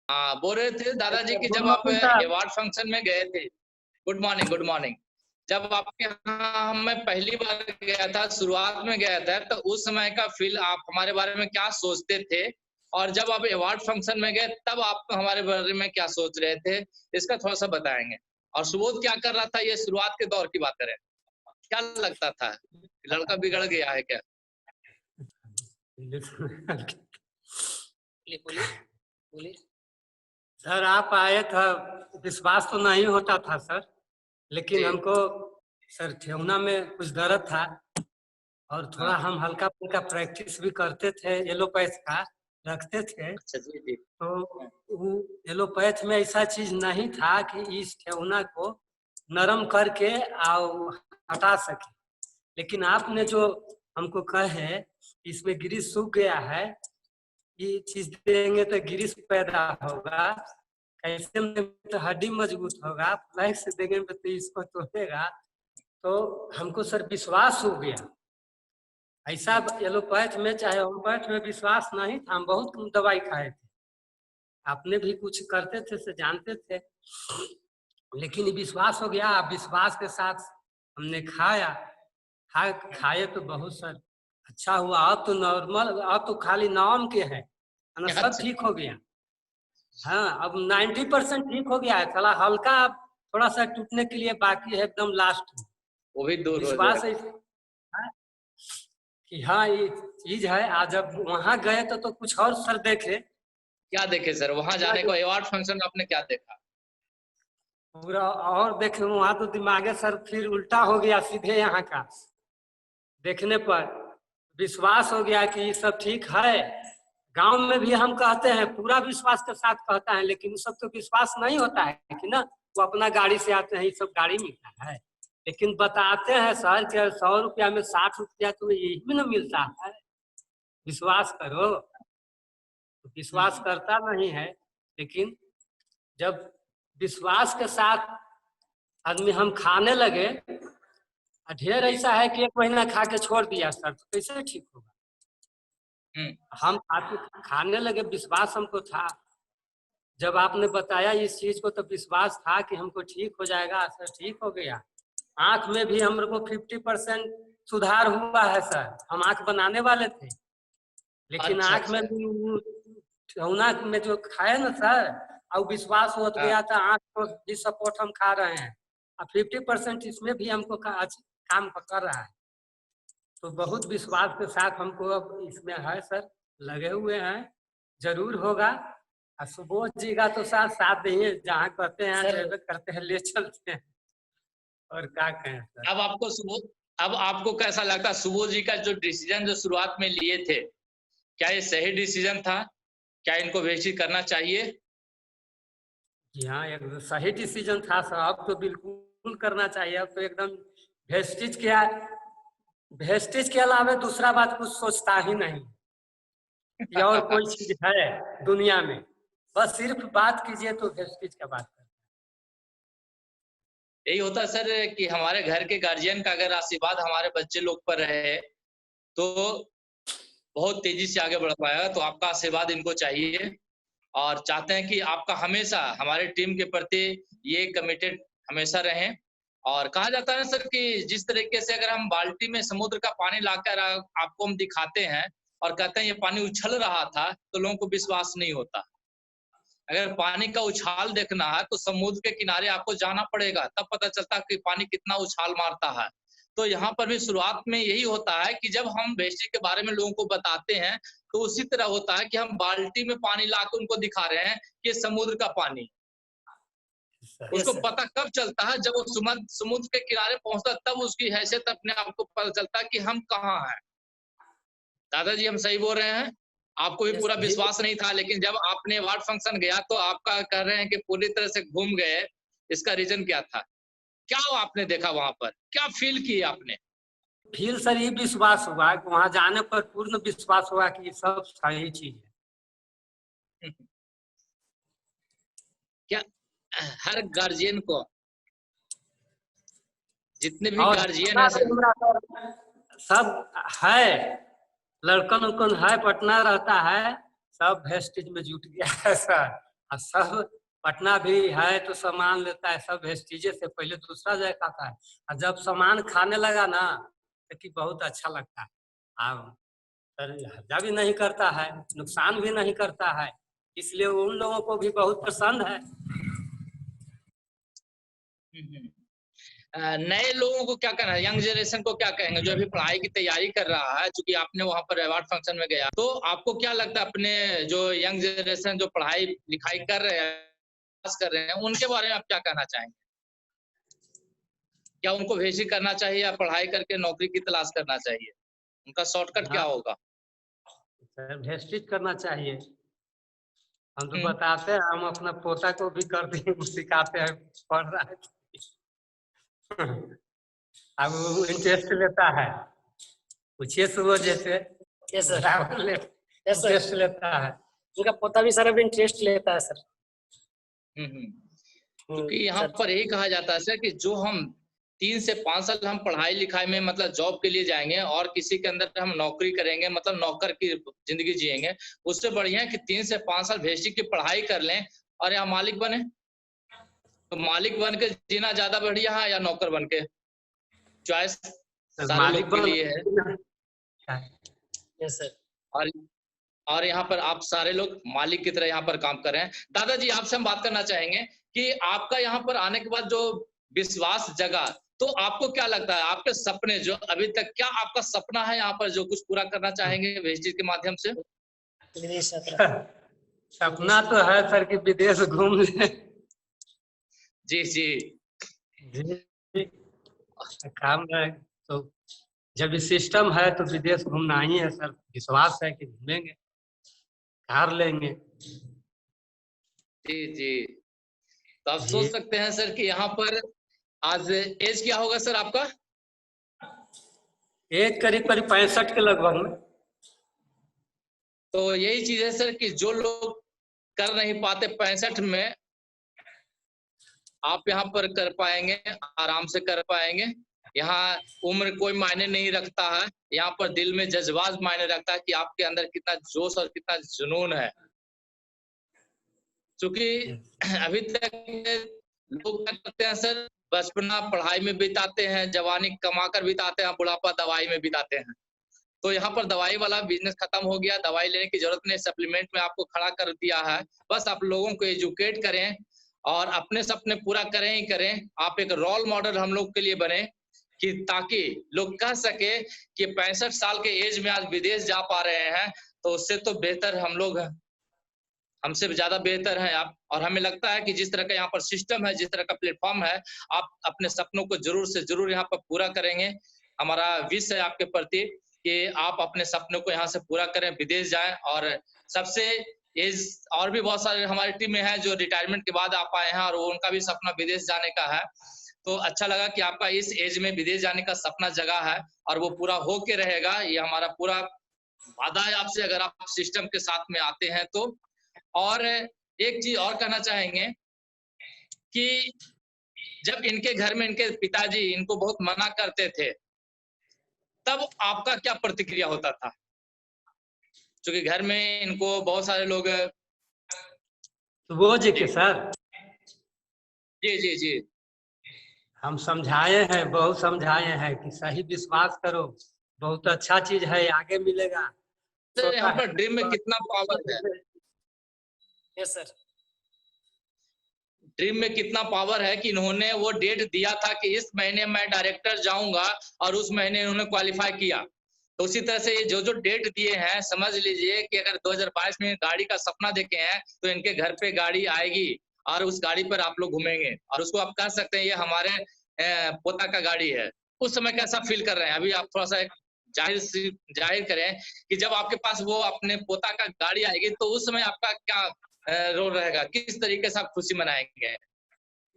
हाँ, बोल रहे थे दादाजी कि गुड जब आप मॉर्निंग सर। अवार्ड फंक्शन में गए थे। Good morning, good morning. जब आपके यहाँ मैं पहली बार गया था, शुरुआत में गया था, तो उस समय का फील आप हमारे बारे में क्या सोचते थे, और जब आप अवार्ड फंक्शन में गए तब आप हमारे बारे में क्या सोच रहे थे, इसका थोड़ा सा बताएंगे। और सुबोध क्या कर रहा था, ये शुरुआत के दौर की बात करें, क्या लगता था, लड़का बिगड़ गया है क्या? बोलिए बोलिए। सर आप आए था, विश्वास तो नहीं होता था सर, लेकिन जी। हमको सर ठेवना में कुछ दर्द था, और थोड़ा हाँ। हम हल्का फुल्का प्रैक्टिस भी करते थे, एलोपैथ का रखते थे। अच्छा जी जी। तो वो एलोपैथ में ऐसा चीज नहीं था कि इस ठेवना को नरम करके हटा सके। लेकिन आपने जो हमको कहे इसमें गिरीश सूख गया है, ये चीज देंगे तो गिरीश पैदा होगा, कैसे में तो हड्डी मजबूत होगा, फ्लैक्स से देंगे तो इसको तोड़ेगा। तो हमको सर विश्वास हो गया। ऐसा एलोपैथ में चाहे होम्योपैथ में विश्वास नहीं था, हम बहुत कम दवाई खाए थे, आपने भी कुछ करते थे से जानते थे, लेकिन विश्वास हो गया। विश्वास के साथ हमने खाया, खाए तो बहुत सर अच्छा हुआ। अब तो नॉर्मल, अब तो खाली नाम के है ना, सब अच्छा। ठीक हो गया। हाँ, अब 90% ठीक हो गया है, थोड़ा हल्का अब थोड़ा सा टूटने के लिए बाकी है, एकदम लास्ट में। वो भी दूर हो विश्वास जाएगा। है कि हाँ ये चीज है। आज जब वहां गए तो कुछ और सर देखे। क्या देखे सर वहां जाने को, अवार्ड फंक्शन में आपने क्या देखा? पूरा और देखे वहां तो दिमागे सर फिर उल्टा हो गया सीधे यहाँ का। देखने पर विश्वास हो गया कि ये सब ठीक है। गांव में भी हम कहते हैं, पूरा विश्वास के साथ कहता है, लेकिन सब तो विश्वास नहीं होता है कि ना, वो अपना गाड़ी से आते हैं, ये सब गाड़ी मिलता है, लेकिन बताते हैं सर कि 100 रुपया में 60 रुपया तो यही में न मिलता है, विश्वास करो। तो विश्वास करता नहीं है, लेकिन जब विश्वास के साथ आदमी हम खाने लगे, ढेर ऐसा है कि 1 महीना खा के छोड़ दिया सर, तो कैसे ठीक होगा। हम खाने लगे, विश्वास हमको था। जब आपने बताया इस चीज को तो विश्वास था कि हमको ठीक हो जाएगा सर, ठीक हो गया। आंख में भी हम लोग को 50% सुधार हुआ है सर। हम आंख बनाने वाले थे, लेकिन अच्छा आंख में अच्छा। भी में जो खाए ना सर, और विश्वास हो गया था, आंख को भी सपोर्ट हम खा रहे हैं, और 50% इसमें भी हमको काम कर रहा है। तो बहुत विश्वास के साथ हमको अब इसमें है सर, लगे हुए हैं, जरूर होगा। और सुबोध जी का तो साथ देंगे, जहाँ कहते हैं सर करते हैं, ले चलते हैं। और क्या कहें सर। अब आपको कैसा लगता, सुबोध जी का जो डिसीजन जो शुरुआत में लिए थे, क्या ये सही डिसीजन था? क्या इनको वेस्टेज करना चाहिए? जी हाँ, एक सही डिसीजन था सर। अब तो बिल्कुल करना चाहिए। अब तो एकदम वेस्टेज के अलावा दूसरा बात कुछ सोचता ही नहीं, या और कोई चीज है दुनिया में। बस सिर्फ बात कीजिए तो वेस्टेज का बात करते हैं। यही होता है सर कि हमारे घर के गार्जियन का अगर आशीर्वाद हमारे बच्चे लोग पर रहे तो बहुत तेजी से आगे बढ़ पाएगा। तो आपका आशीर्वाद इनको चाहिए, और चाहते हैं कि आपका हमेशा हमारे टीम के प्रति ये कमिटेड हमेशा रहें। और कहा जाता है सर कि जिस तरीके से अगर हम बाल्टी में समुद्र का पानी लाकर आपको हम दिखाते हैं और कहते हैं ये पानी उछल रहा था, तो लोगों को विश्वास नहीं होता। अगर पानी का उछाल देखना है तो समुद्र के किनारे आपको जाना पड़ेगा, तब पता चलता है कि पानी कितना उछाल मारता है। तो यहाँ पर भी शुरुआत में यही होता है कि जब हम वेस्टेज के बारे में लोगों को बताते हैं तो उसी तरह होता है कि हम बाल्टी में पानी लाकर उनको दिखा रहे हैं कि समुद्र का पानी। उसको पता कब चलता है, जब वो समुद्र के किनारे पहुंचता, तब उसकी हैसियत अपने आप को पता चलता है कि हम कहाँ हैं। दादाजी हम सही बोल रहे हैं? आपको भी पूरा विश्वास नहीं था, लेकिन जब आपने अवार्ड फंक्शन गया तो आपका कह रहे हैं कि पूरी तरह से घूम गए। इसका रीजन क्या था? क्या आपने देखा वहां पर? क्या फील किए आपने? फील सर ये विश्वास हुआ कि वहां जाने पर पूर्ण विश्वास हुआ कि ये सब सही चीज है। क्या हर गार्जियन को, जितने भी और गार्जियन है सब है, लड़कन उड़कन है, पटना रहता है, सब वेस्टेज में जुट गया है सर। और सब पटना भी है तो सामान लेता है, सब वेस्टेजे से। पहले दूसरा जगह खाता है, और जब सामान खाने लगा ना तो कि बहुत अच्छा लगता है। अब सर हर्जा भी नहीं करता है, नुकसान भी नहीं करता है, इसलिए उन लोगों को भी बहुत पसंद है। नए लोगों को क्या कहना है, यंग जनरेशन को क्या कहेंगे जो अभी पढ़ाई की तैयारी कर रहा है? चूंकि आपने वहां पर अवार्ड फंक्शन में गया, तो आपको क्या लगता है अपने जो यंग जनरेशन जो पढ़ाई लिखाई कर रहे हैं उनके बारे में आप क्या कहना चाहेंगे? क्या उनको वेस्टेज करना चाहिए या पढ़ाई करके नौकरी की तलाश करना चाहिए? उनका शॉर्टकट क्या होगा? सर वेस्टेज करना चाहिए। हम तो बताते हैं, हम अपना पोता को भी करते हैं, सिखाते हैं, पढ़ रहा है। अब वो इंटरेस्ट लेता है, पूछिए सुबह जैसे इंटरेस्ट लेता है। उनका पोता भी सर अब इंटरेस्ट लेता है सर। क्योंकि यहाँ पर यही कहा जाता है सर कि जो हम 3 से 5 साल हम पढ़ाई लिखाई में मतलब जॉब के लिए जाएंगे और किसी के अंदर हम नौकरी करेंगे, मतलब नौकर की जिंदगी जिएंगे, उससे बढ़िया है कि 3 से 5 साल वेस्टेज की पढ़ाई कर लें और यहाँ मालिक बने। तो मालिक बन के जीना ज्यादा बढ़िया है या नौकर बन के? चॉइस सारे लोग के लिए है। Yes sir. और यहाँ पर आप सारे लोग मालिक की तरह यहाँ पर काम कर रहे हैं। दादाजी आपसे हम बात करना चाहेंगे कि आपका यहाँ पर आने के बाद जो विश्वास जगा, तो आपको क्या लगता है आपके सपने जो अभी तक, क्या आपका सपना है यहाँ पर जो कुछ पूरा करना चाहेंगे वेस्टेज के माध्यम से? सपना तो है सर कि विदेश घूम ले। जी जी काम है तो जब सिस्टम है तो विदेश घूमना ही है सर। विश्वास है कि घूमेंगे, कार लेंगे। जी जी तो आप सोच सकते हैं सर कि यहाँ पर आज एज क्या होगा सर आपका? एज करीब 65 के लगभग में। तो यही चीज है सर कि जो लोग कर नहीं पाते 65 में, आप यहाँ पर कर पाएंगे, आराम से कर पाएंगे। यहाँ उम्र कोई मायने नहीं रखता है, यहाँ पर दिल में जज्बात मायने रखता है कि आपके अंदर कितना जोश और कितना जुनून है। क्योंकि अभी तक लोग क्या करते हैं सर, बचपना पढ़ाई में बिताते हैं, जवानी कमाकर बिताते हैं, बुढ़ापा दवाई में बिताते हैं। तो यहाँ पर दवाई वाला बिजनेस खत्म हो गया, दवाई लेने की जरूरत नहीं, सप्लीमेंट में आपको खड़ा कर दिया है। बस आप लोगों को एजुकेट करें और अपने सपने पूरा करें ही करें। आप एक रोल मॉडल हम लोग के लिए बने कि ताकि लोग कह सके कि 65 साल के एज में आज विदेश जा पा रहे हैं, तो उससे तो बेहतर हम लोग, हमसे ज्यादा बेहतर हैं आप। और हमें लगता है कि जिस तरह का यहाँ पर सिस्टम है, जिस तरह का प्लेटफॉर्म है, आप अपने सपनों को जरूर से जरूर यहाँ पर पूरा करेंगे। हमारा विश है आपके प्रति कि आप अपने सपनों को यहाँ से पूरा करें, विदेश जाएं। और सबसे एज और भी बहुत सारे हमारी टीम में है जो रिटायरमेंट के बाद आप आए हैं और उनका भी सपना विदेश जाने का है। तो अच्छा लगा कि आपका इस एज में विदेश जाने का सपना जगा है और वो पूरा हो के रहेगा। ये हमारा पूरा वादा है आपसे, अगर आप सिस्टम के साथ में आते हैं तो। और एक चीज और कहना चाहेंगे कि जब इनके घर में इनके पिताजी इनको बहुत मना करते थे, तब आपका क्या प्रतिक्रिया होता था? क्योंकि घर में इनको बहुत सारे लोग वो जी के सर जी जी जी हम समझाए हैं, बहुत समझाए हैं कि सही विश्वास करो, बहुत अच्छा चीज है, आगे मिलेगा। सर यहाँ पर ड्रीम में कितना पावर है? Yes sir. ड्रीम में कितना पावर है कि इन्होंने वो डेट दिया था कि इस महीने मैं डायरेक्टर जाऊंगा और उस महीने इन्होंने क्वालिफाई किया। तो उसी तरह से ये जो जो डेट दिए हैं, समझ लीजिए कि अगर 2022 में गाड़ी का सपना देखे हैं तो इनके घर पे गाड़ी आएगी और उस गाड़ी पर आप लोग घूमेंगे और उसको आप कह सकते हैं ये हमारे पोता का गाड़ी है। उस समय कैसा फील कर रहे हैं? अभी आप थोड़ा सा जाहिर करें कि जब आपके पास वो अपने पोता का गाड़ी आएगी तो उस समय आपका क्या रोल रहेगा, किस तरीके से आप खुशी मनाएंगे?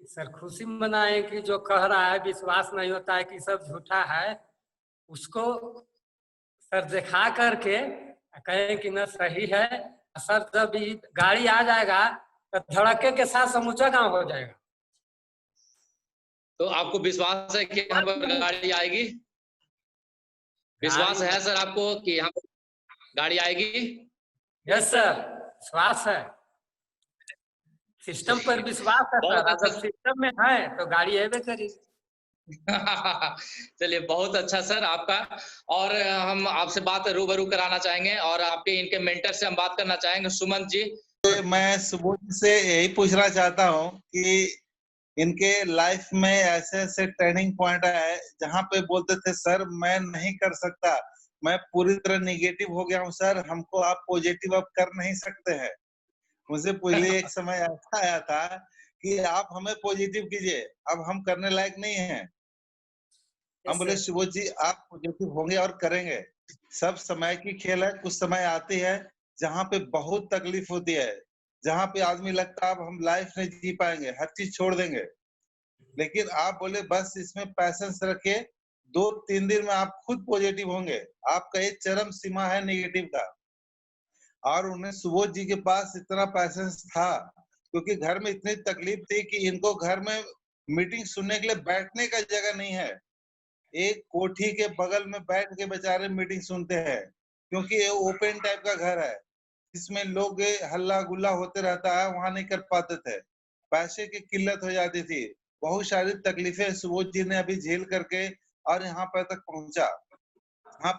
सर खुशी मनाए कि जो कह रहा है विश्वास नहीं होता है कि सब झूठा है, उसको सर दिखा करके कहें कि न सही है। सर जब गाड़ी आ जाएगा तो धड़के के साथ समूचा गांव हो जाएगा। तो आपको विश्वास है कि यहाँ पर गाड़ी आएगी? विश्वास है सर आपको कि यहाँ पर गाड़ी आएगी? यस सर, विश्वास है, सिस्टम पर विश्वास है सर। अगर सिस्टम में है तो गाड़ी आएगी करेगी। चलिए बहुत अच्छा सर आपका। और हम आपसे बात रूबरू कराना चाहेंगे और आपके इनके मेंटर से हम बात करना चाहेंगे, सुमन जी। मैं सुबोध से यही पूछना चाहता हूँ कि इनके लाइफ में ऐसे ऐसे टर्निंग पॉइंट है जहाँ पे बोलते थे सर मैं नहीं कर सकता, मैं पूरी तरह निगेटिव हो गया हूँ सर, हमको आप पॉजिटिव अब कर नहीं सकते हैं। मुझे पहले एक समय ऐसा आया था कि आप हमें पॉजिटिव कीजिए, अब हम करने लायक नहीं हैं। हम बोले सुबोध जी आप पॉजिटिव होंगे और करेंगे। सब समय की खेल है, कुछ समय आती है जहाँ पे बहुत तकलीफ होती है, जहाँ पे आदमी लगता है अब हम लाइफ नहीं जी पाएंगे, हर चीज छोड़ देंगे। लेकिन आप बोले बस इसमें पैसेंस रखिए, 2-3 दिन में आप खुद पॉजिटिव होंगे। आपका एक चरम सीमा है नेगेटिव का। और उन्हें सुबोध जी के पास इतना पैसेंस था क्योंकि घर में इतनी तकलीफ थी कि इनको घर में मीटिंग सुनने के लिए बैठने का जगह नहीं है। एक कोठी के बगल में बैठ के बेचारे मीटिंग सुनते हैं क्योंकि ये ओपन टाइप का घर है, इसमें लोग हल्ला गुल्ला होते रहता है, वहां नहीं कर पाते थे, पैसे की किल्लत हो जाती थी। बहुत सारी तकलीफें सुबोध जी ने अभी झेल करके और यहाँ पे तक पहुंचा।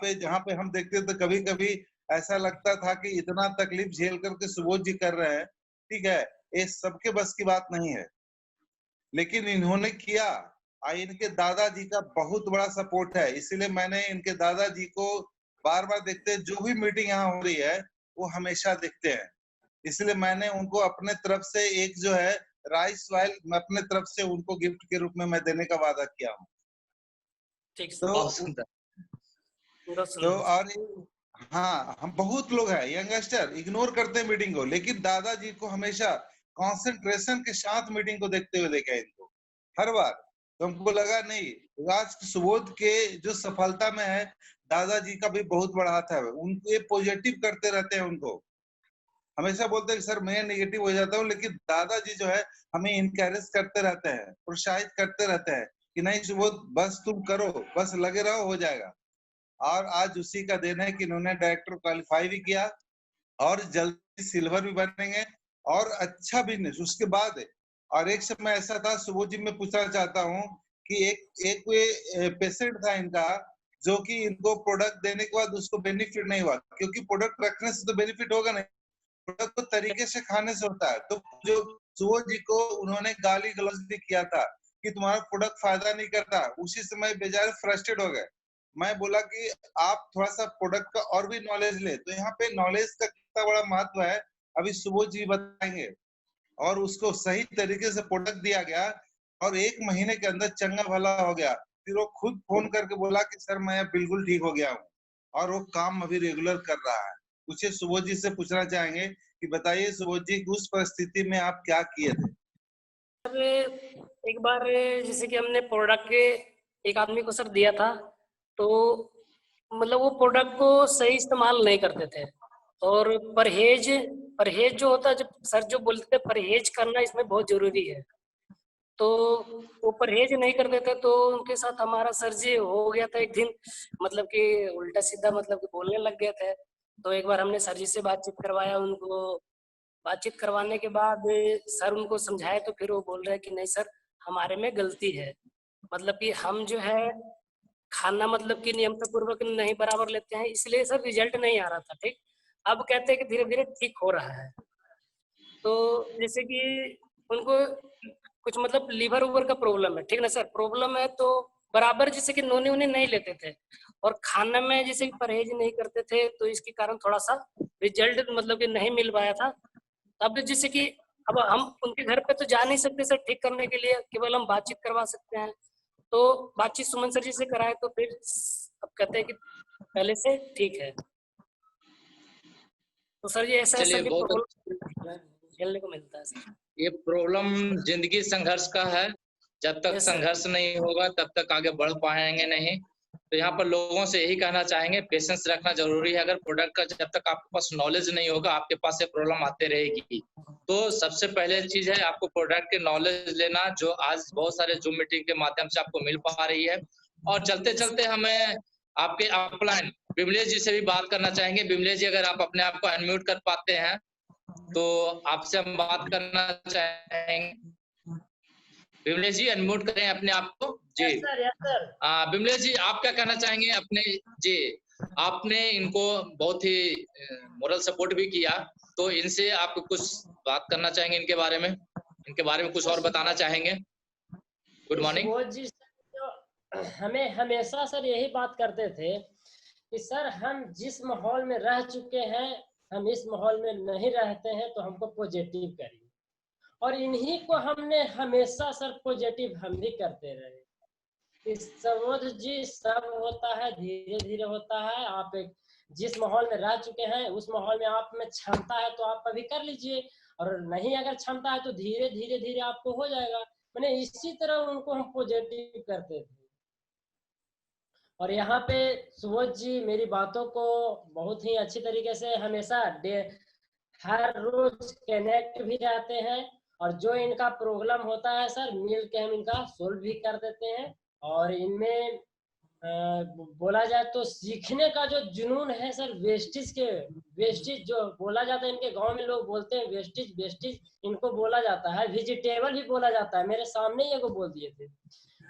जहाँ पे हम देखते थे कभी कभी ऐसा लगता था कि इतना तकलीफ झेल करके सुबोध जी कर रहे हैं, ठीक है, ये सबके बस की बात नहीं है, लेकिन इन्होंने किया। इनके दादाजी का बहुत बड़ा सपोर्ट है, इसीलिए मैंने इनके दादाजी को बार बार देखते हैं, जो भी मीटिंग यहाँ हो रही है वो हमेशा देखते हैं। इसलिए मैंने उनको अपने तरफ से एक जो है राइस वाइल मैं अपने तरफ से उनको गिफ्ट के रूप में मैं देने का वादा किया हूँ। ठीक तो बहुत सुंदर। तो और हाँ, हम बहुत लोग हैं यंगस्टर इग्नोर करते हैं मीटिंग को, लेकिन दादाजी को हमेशा कंसंट्रेशन के साथ मीटिंग को देखते हुए देखा इनको हर बार। तो हमको लगा नहीं, आज सुबोध के जो सफलता में है दादाजी का भी बहुत बड़ा हाथ है। उनको पॉजिटिव करते रहते हैं, उनको हमेशा बोलते हैं सर मैं नेगेटिव हो जाता हूँ, लेकिन दादाजी जो है हमें इनकरेज करते रहते हैं, प्रोत्साहित करते रहते हैं कि नहीं सुबोध बस तुम करो, बस लगे रहो, हो जाएगा। और आज उसी का दिन है कि इन्होंने डायरेक्टर क्वालिफाई भी किया और जल्दी सिल्वर भी बनेंगे और अच्छा बिजनेस उसके बाद है। और एक समय ऐसा था सुबोध जी, मैं पूछना चाहता हूँ कि एक पेशेंट था इनका, जो कि इनको प्रोडक्ट देने के बाद उसको बेनिफिट नहीं हुआ, क्योंकि प्रोडक्ट रखने से तो बेनिफिट होगा नहीं, प्रोडक्ट को तरीके से खाने से होता है। तो जो सुबोध जी को उन्होंने गाली गलौज भी किया था कि तुम्हारा प्रोडक्ट फायदा नहीं करता, उसी समय बेचारे फ्रस्ट्रेट हो गए। मैं बोला कि आप थोड़ा सा प्रोडक्ट का और भी नॉलेज ले। तो यहाँ पे नॉलेज का कितना बड़ा महत्व है अभी सुबोध जी बताएंगे। और उसको सही तरीके से प्रोडक्ट दिया गया और 1 महीने के अंदर चंगा भला हो गया। फिर वो खुद फोन करके बोला कि सर मैं बिल्कुल ठीक हो गया हूँ, और वो काम अभी रेगुलर कर रहा है। पूछे सुबोध जी से पूछना चाहेंगे कि बताइए सुबोध जी, उस परिस्थिति में आप क्या किए थे? सर एक बार जैसे कि हमने प्रोडक्ट एक आदमी को सर दिया था, तो मतलब वो प्रोडक्ट को सही इस्तेमाल नहीं करते थे। और परहेज जो होता है, जब सर जो बोलते थे परहेज करना इसमें बहुत जरूरी है, तो वो परहेज नहीं करते थे। तो उनके साथ हमारा सर जी हो गया था एक दिन, मतलब कि उल्टा सीधा मतलब कि बोलने लग गए थे। तो एक बार हमने सर जी से बातचीत करवाया उनको। बातचीत करवाने के बाद सर उनको समझाए, तो फिर वो बोल रहे हैं कि नहीं सर, हमारे में गलती है, मतलब कि हम जो है खाना मतलब कि नियमित पूर्वक नहीं बराबर लेते हैं, इसलिए सर रिजल्ट नहीं आ रहा था। ठीक, अब कहते हैं कि धीरे धीरे ठीक हो रहा है। तो जैसे कि उनको कुछ मतलब लीवर उवर का प्रॉब्लम है, ठीक ना सर, प्रॉब्लम है, तो बराबर जैसे कि नोनी उन्हें नहीं लेते थे और खाना में जैसे कि परहेज नहीं करते थे, तो इसके कारण थोड़ा सा रिजल्ट मतलब कि नहीं मिल पाया था। अब जैसे कि अब हम उनके घर पे तो जा नहीं सकते सर ठीक करने के लिए, केवल हम बातचीत करवा सकते हैं। तो बातचीत सुमन सर जी से कराए, तो फिर अब कहते हैं कि पहले से ठीक है। तो सर ये ऐसा चलिए, सर बहुत प्रॉब्लम झेलने को मिलता है सर। ये प्रॉब्लम जिंदगी संघर्ष का है। जब तक यस सर। संघर्ष नहीं होगा तब तक आगे बढ़ पाएंगे नहीं। तो यहाँ पर लोगों से यही कहना चाहेंगे, पेशेंस रखना जरूरी है। अगर प्रोडक्ट का जब तक आपके पास नॉलेज नहीं होगा, आपके पास ये प्रॉब्लम आते रहेगी। तो सबसे पहले चीज है आपको प्रोडक्ट के नॉलेज लेना, जो आज बहुत सारे जूम मीटिंग के माध्यम से आपको मिल पा रही है। और चलते चलते हमें आपके अपलाइन विमलेश जी से भी बात करना चाहेंगे। विमलेश जी, अगर आप अपने आप को अनम्यूट कर पाते हैं तो आपसे हम बात करना चाहेंगे। विमलेश जी, अनम्यूट करें अपने आप को। जी विमलेश जी, आप क्या कहना चाहेंगे अपने? जी, आपने इनको बहुत ही मोरल सपोर्ट भी किया, तो इनसे आप कुछ बात करना चाहेंगे इनके बारे में, इनके बारे में कुछ और बताना चाहेंगे? Good morning. सुबोध जी तो हमें हमेशा सर यही बात करते थे कि सर हम जिस माहौल में रह चुके हैं, हम इस माहौल में नहीं रहते हैं, तो हमको पॉजिटिव करिए। और इन्हीं को हमने हमेशा सर पॉजिटिव हम भी करते रहे। इस सुबोध जी, सब होता है धीरे धीरे होता है। आप एक जिस माहौल में रह चुके हैं, उस माहौल में आप में क्षमता है तो आप अभी कर लीजिए, और नहीं अगर क्षमता है तो धीरे धीरे धीरे आपको हो जाएगा। मैंने इसी तरह उनको हम पॉजिटिव करते थे। और यहाँ पे सुबोध जी मेरी बातों को बहुत ही अच्छी तरीके से हमेशा हर रोज कनेक्ट भी रहते हैं, और जो इनका प्रॉब्लम होता है सर मिल के हम इनका सोल्व भी कर देते हैं। और इनमें बोला जाए तो सीखने का जो जुनून है सर, वेस्टिज जो बोला जाता है, इनके गांव में लोग बोलते हैं वेस्टिज इनको बोला जाता है, वेजिटेबल भी बोला जाता है। मेरे सामने ही को बोल दिए थे।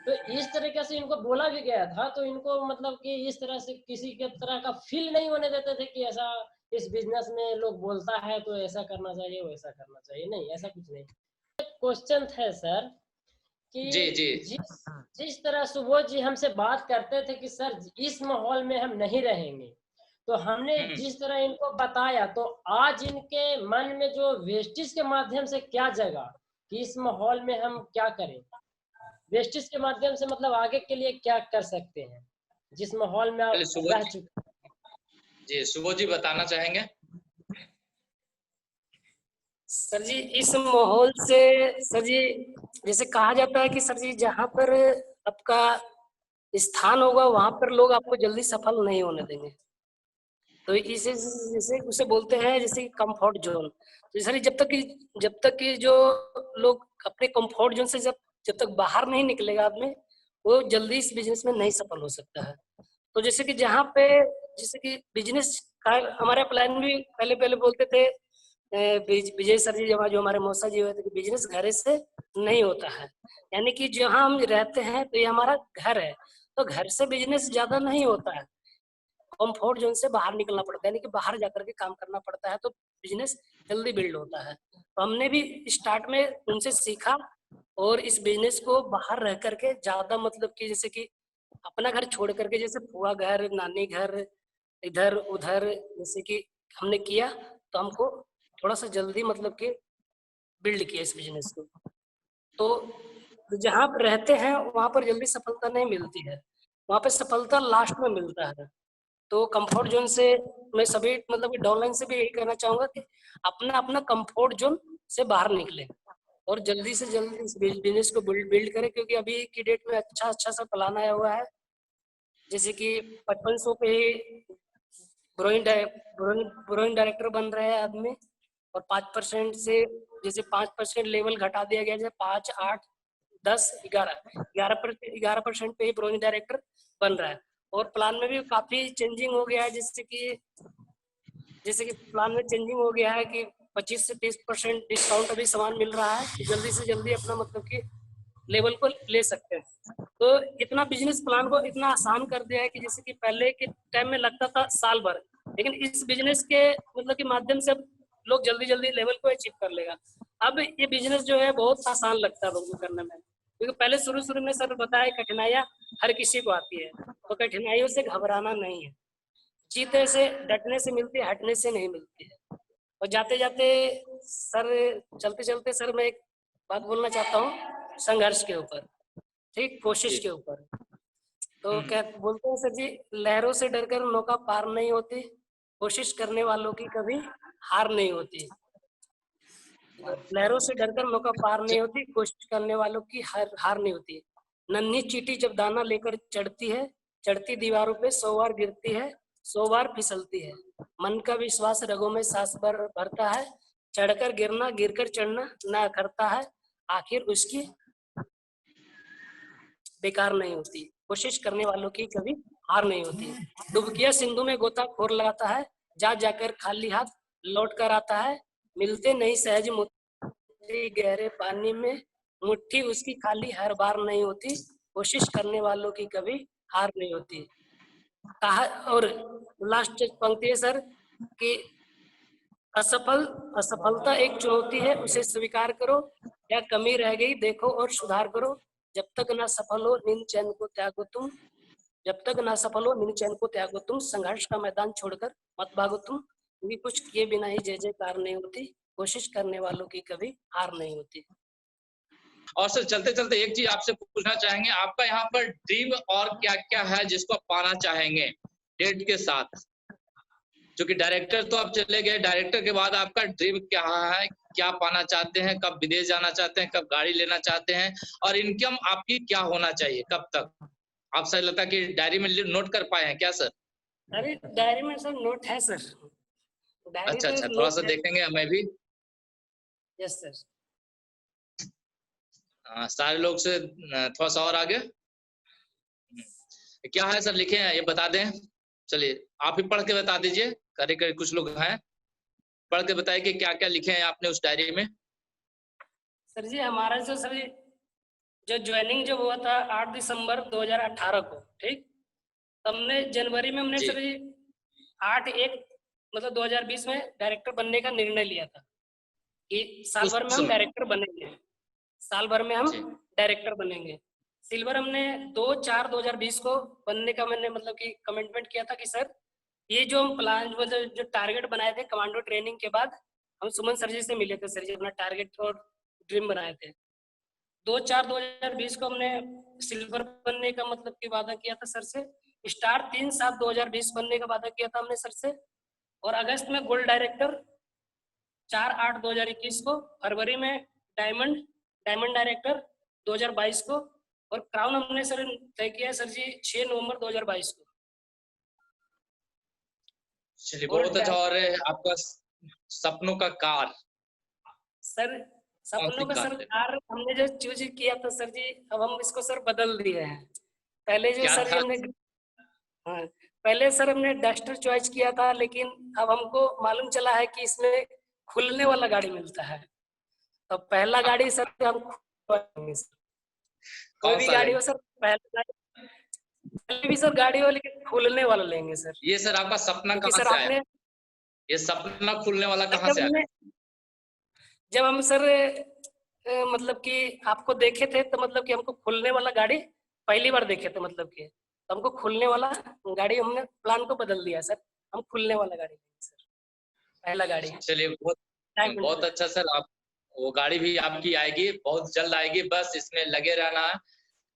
तो इस तरीके से इनको बोला भी गया था, तो इनको मतलब कि इस तरह से किसी के तरह का फील नहीं होने देते थे कि ऐसा इस बिजनेस में लोग बोलता है तो ऐसा करना चाहिए वैसा करना चाहिए। नहीं, ऐसा कुछ नहीं। क्वेश्चन है सर कि जी। जिस तरह सुबोध जी हमसे बात करते थे कि सर इस माहौल में हम नहीं रहेंगे, तो हमने जिस तरह इनको बताया, तो आज इनके मन में जो वेस्टिज के माध्यम से क्या जगा कि इस माहौल में हम क्या करें, वेस्टिज के माध्यम से मतलब आगे के लिए क्या कर सकते हैं जिस माहौल में आप रह चुके हैं। जी, सुबोध जी बताना चाहेंगे? सर जी, इस माहौल से सर जी जैसे कहा जाता है कि सर जी जहाँ पर आपका स्थान होगा वहां पर लोग आपको जल्दी सफल नहीं होने देंगे। तो इसे जैसे उसे बोलते हैं जैसे कंफर्ट जोन। तो सर जब तक कि जो लोग अपने कंफर्ट जोन से जब तक बाहर नहीं निकलेगा आदमी, वो जल्दी इस बिजनेस में नहीं सफल हो सकता है। तो जैसे कि जहाँ पे जैसे कि बिजनेस का हमारे प्लान भी पहले पहले बोलते थे, विजय सर जी जो हमारे मौसा जी हुए थे, बिजनेस घर से नहीं होता है, यानी कि जहाँ हम रहते हैं तो ये हमारा घर है, तो घर से बिजनेस ज्यादा नहीं होता है, कंफर्ट जोन से बाहर निकलना पड़ता है, यानी कि बाहर जाकर के काम करना पड़ता है, तो बिजनेस जल्दी बिल्ड होता है। तो हमने भी स्टार्ट में उनसे सीखा और इस बिजनेस को बाहर रह करके ज्यादा मतलब कि जैसे कि अपना घर छोड़ करके, जैसे फुआ घर, नानी घर, इधर उधर जैसे कि हमने किया, तो हमको थोड़ा सा जल्दी मतलब कि बिल्ड किया इस बिजनेस को। तो जहाँ पर रहते हैं वहाँ पर जल्दी सफलता नहीं मिलती है, वहाँ पे सफलता लास्ट में मिलता है। तो कंफर्ट जोन से मैं सभी मतलब कि डाउनलाइन से भी यही कहना चाहूंगा कि अपना अपना कंफर्ट जोन से बाहर निकले और जल्दी से जल्दी इस बिजनेस को बिल्ड करें, क्योंकि अभी की डेट में अच्छा सा प्लान आया हुआ है, जैसे कि 5500 पे ही ब्रोइंग डायरेक्टर बन रहे हैं आदमी, और 5% से जैसे 5% लेवल घटा दिया गया, जैसे 5, 8, 10, 11% पे ही ब्रोइंग डायरेक्टर बन रहा है। और प्लान में भी काफी चेंजिंग हो गया है, जैसे कि प्लान में चेंजिंग हो गया है कि 25 से 30% डिस्काउंट अभी सामान मिल रहा है, कि जल्दी से जल्दी अपना मतलब कि लेवल को ले सकते हैं। तो इतना बिजनेस प्लान को इतना आसान कर दिया है कि जैसे कि पहले के टाइम में लगता था साल भर, लेकिन इस बिजनेस के मतलब के माध्यम से अब लोग जल्दी जल्दी लेवल को अचीव कर लेगा। अब ये बिजनेस जो है बहुत आसान लगता है लोगों को करने में, क्योंकि पहले शुरू में सर बताया कठिनाइयाँ हर किसी को आती है, तो कठिनाइयों से घबराना नहीं है, जीते से डटने से मिलती है, हटने से नहीं मिलती है। और जाते जाते सर, चलते चलते सर मैं एक बात बोलना चाहता हूँ संघर्ष के ऊपर, ठीक, कोशिश के ऊपर। तो क्या बोलते हैं सर जी, लहरों से डरकर नौका पार नहीं होती, कोशिश करने वालों की कभी हार नहीं होती। लहरों से डरकर नौका पार नहीं होती, कोशिश करने वालों की हार नहीं होती। नन्ही चींटी जब दाना लेकर चढ़ती है, चढ़ती दीवारों पे 100 बार गिरती है, 100 बार फिसलती है। मन का विश्वास रगों में सांस भरता है, चढ़कर गिरना गिरकर चढ़ना ना करता है, आखिर उसकी बेकार नहीं होती। कोशिश करने वालों की कभी हार नहीं होती। डुबकिया सिंधु में गोताखोर लगाता है, जा जाकर खाली हाथ लौट कर आता है। मिलते नहीं सहज मोती गहरे पानी में, मुट्ठी उसकी खाली हर बार नहीं होती। कोशिश करने वालों की कभी हार नहीं होती। और लास्ट पंक्ति है सर कि असफलता एक चुनौती है, उसे स्वीकार करो, क्या कमी रह गई देखो और सुधार करो। जब तक ना सफल हो नींद चैन को त्यागो तुम, जब तक ना सफल हो नींद चैन को त्यागो तुम, संघर्ष का मैदान छोड़कर मत भागो तुम, क्योंकि कुछ किए बिना ही जय जयकार नहीं होती, कोशिश करने वालों की कभी हार नहीं होती। और सर चलते चलते एक चीज आपसे पूछना चाहेंगे, आपका यहाँ पर ड्रीम और क्या क्या है जिसको आप पाना चाहेंगे डेट के साथ? क्योंकि डायरेक्टर तो आप चले गए, डायरेक्टर के बाद आपका ड्रीम क्या है, क्या पाना चाहते हैं, कब विदेश जाना चाहते हैं, कब गाड़ी लेना चाहते हैं, और इनकम आपकी क्या होना चाहिए, कब तक? आप सर लगता है कि डायरी में नोट कर पाए हैं क्या सर? अरे डायरी में सर नोट है सर, डायरी अच्छा तो अच्छा, थोड़ा सा नोट है। देखेंगे हमें भी। Yes sir. सारे लोग से थोड़ा सा और आगे क्या है सर लिखे हैं ये बता दें। चलिए आप ही पढ़ के बता दीजिए, करे करे कुछ लोग हैं, पढ़ के बताइए कि क्या क्या लिखे हैं आपने उस डायरी में। सर जी हमारा जो ज्वाइनिंग जो हुआ था 8 दिसंबर 2018 को, ठीक, हमने जनवरी में हमने जी। सर जी 8/1 मतलब 2020 में डायरेक्टर बनने का निर्णय लिया था कि साल उस भर में हम समय डायरेक्टर बनेंगे, साल भर में हम जी डायरेक्टर बनेंगे। सिल्वर हमने 2/4/2020 को बनने का मैंने मतलब कि कमिटमेंट किया था कि सर ये जो हम प्लान मतलब जो टारगेट बनाए थे कमांडो ट्रेनिंग के बाद, हम सुमन सर जी से मिले थे, सर जी अपना टारगेट और ड्रीम बनाए थे। 2/4/2020 को हमने सिल्वर बनने का मतलब कि वादा किया था सर से, स्टार 3/7/2020 बनने का वादा किया था हमने सर से, और अगस्त में गोल्ड डायरेक्टर 4/8/2021 को, फरवरी में डायमंड डायरेक्टर 2022 को, और क्राउन हमने सर तय किया है सर जी 6 नवंबर 2022 को। चलिए बहुत अच्छा। और आपका सपनों का कार? सर सपनों का कार सर लेना? कार हमने जो चूज किया था सर जी, अब हम इसको सर बदल दिए हैं। पहले जो क्या सर जी था? हमने हाँ, पहले सर हमने डस्टर चॉइस किया था, लेकिन अब हमको मालूम चला है कि इसमें खुलने वाला गाड़ी मिलता है। तो पहला गाड़ी सर हम लेंगे सर। कोई कौन भी सा गाड़ी हो लेंगे? सर, पहले भी सर गाड़ी हो, लेकिन खुलने वाला लेंगे सर। ये सर आपका सपना क्योंकि कहाँ सर से आया? आपने ये सपना खुलने वाला कहाँ जब से आया? हमने जब हम सर मतलब कि आपको देखे थे, तो मतलब कि हमको खुलने वाला गाड़ी पहली बार देखे थे, मतलब कि तो हमको खुलने वाला गाड़ी, हमने प्लान को बदल दिया सर। हम खुलने वाला गाड़ी लेंगे सर, पहला गाड़ी। चलिए, बहुत बहुत अच्छा सर। आप वो गाड़ी भी आपकी आएगी, बहुत जल्द आएगी। बस इसमें लगे रहना है,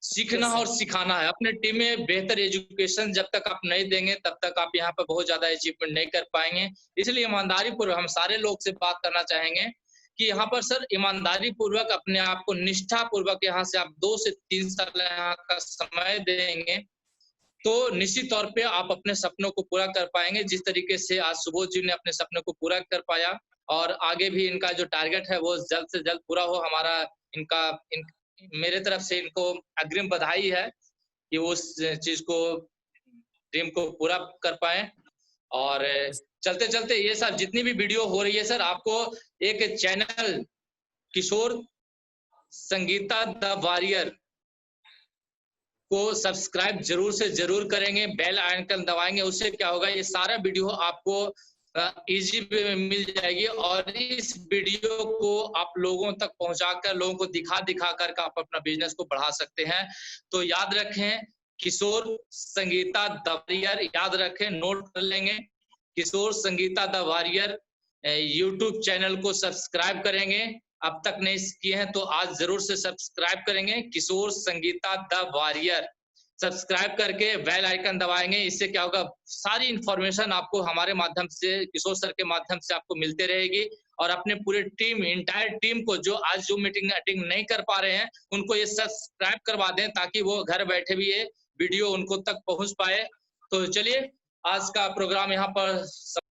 सीखना और सिखाना है। अपने टीम में बेहतर एजुकेशन जब तक आप नहीं देंगे, तब तक आप यहाँ पर बहुत ज्यादा अचीवमेंट नहीं कर पाएंगे। इसलिए ईमानदारी पूर्वक हम सारे लोग से बात करना चाहेंगे कि यहाँ पर सर ईमानदारी पूर्वक अपने आप को निष्ठा पूर्वक यहाँ से आप 2 से 3 साल यहाँ का समय देंगे, तो निश्चित तौर पे आप अपने सपनों को पूरा कर पाएंगे। जिस तरीके से आज सुबोध जी ने अपने सपनों को पूरा कर पाया, और आगे भी इनका जो टारगेट है वो जल्द से जल्द पूरा हो। हमारा मेरे तरफ से इनको अग्रिम बधाई है कि वो उस चीज को, ड्रीम को पूरा कर पाए। और चलते चलते ये सब जितनी भी वीडियो हो रही है सर, आपको एक channel Kishore Sangeeta the warrior को सब्सक्राइब जरूर से जरूर करेंगे, बेल आइकन दबाएंगे। उससे क्या होगा, ये सारा वीडियो आपको इजी वे में मिल जाएगी, और इस वीडियो को आप लोगों तक पहुंचाकर, लोगों को दिखा दिखा कर आप अपना बिजनेस को बढ़ा सकते हैं। तो याद रखें, किशोर संगीता द वॉरियर, याद रखें, नोट कर लेंगे। Kishore Sangeeta the warrior YouTube channel को सब्सक्राइब करेंगे। अब तक नहीं किए हैं तो आज जरूर से सब्सक्राइब करेंगे। किशोर संगीता द वॉरियर सब्सक्राइब करके बेल आइकन दबाएंगे। इससे क्या होगा, सारी इंफॉर्मेशन आपको हमारे माध्यम से, किशोर सर के माध्यम से आपको मिलते रहेगी। और अपने पूरे टीम, इंटायर टीम को जो आज जो मीटिंग अटेंड नहीं कर पा रहे हैं, उनको ये सब्सक्राइब करवा दें, ताकि वो घर बैठे भी ये वीडियो उनको तक पहुंच पाए। तो चलिए, आज का प्रोग्राम यहाँ पर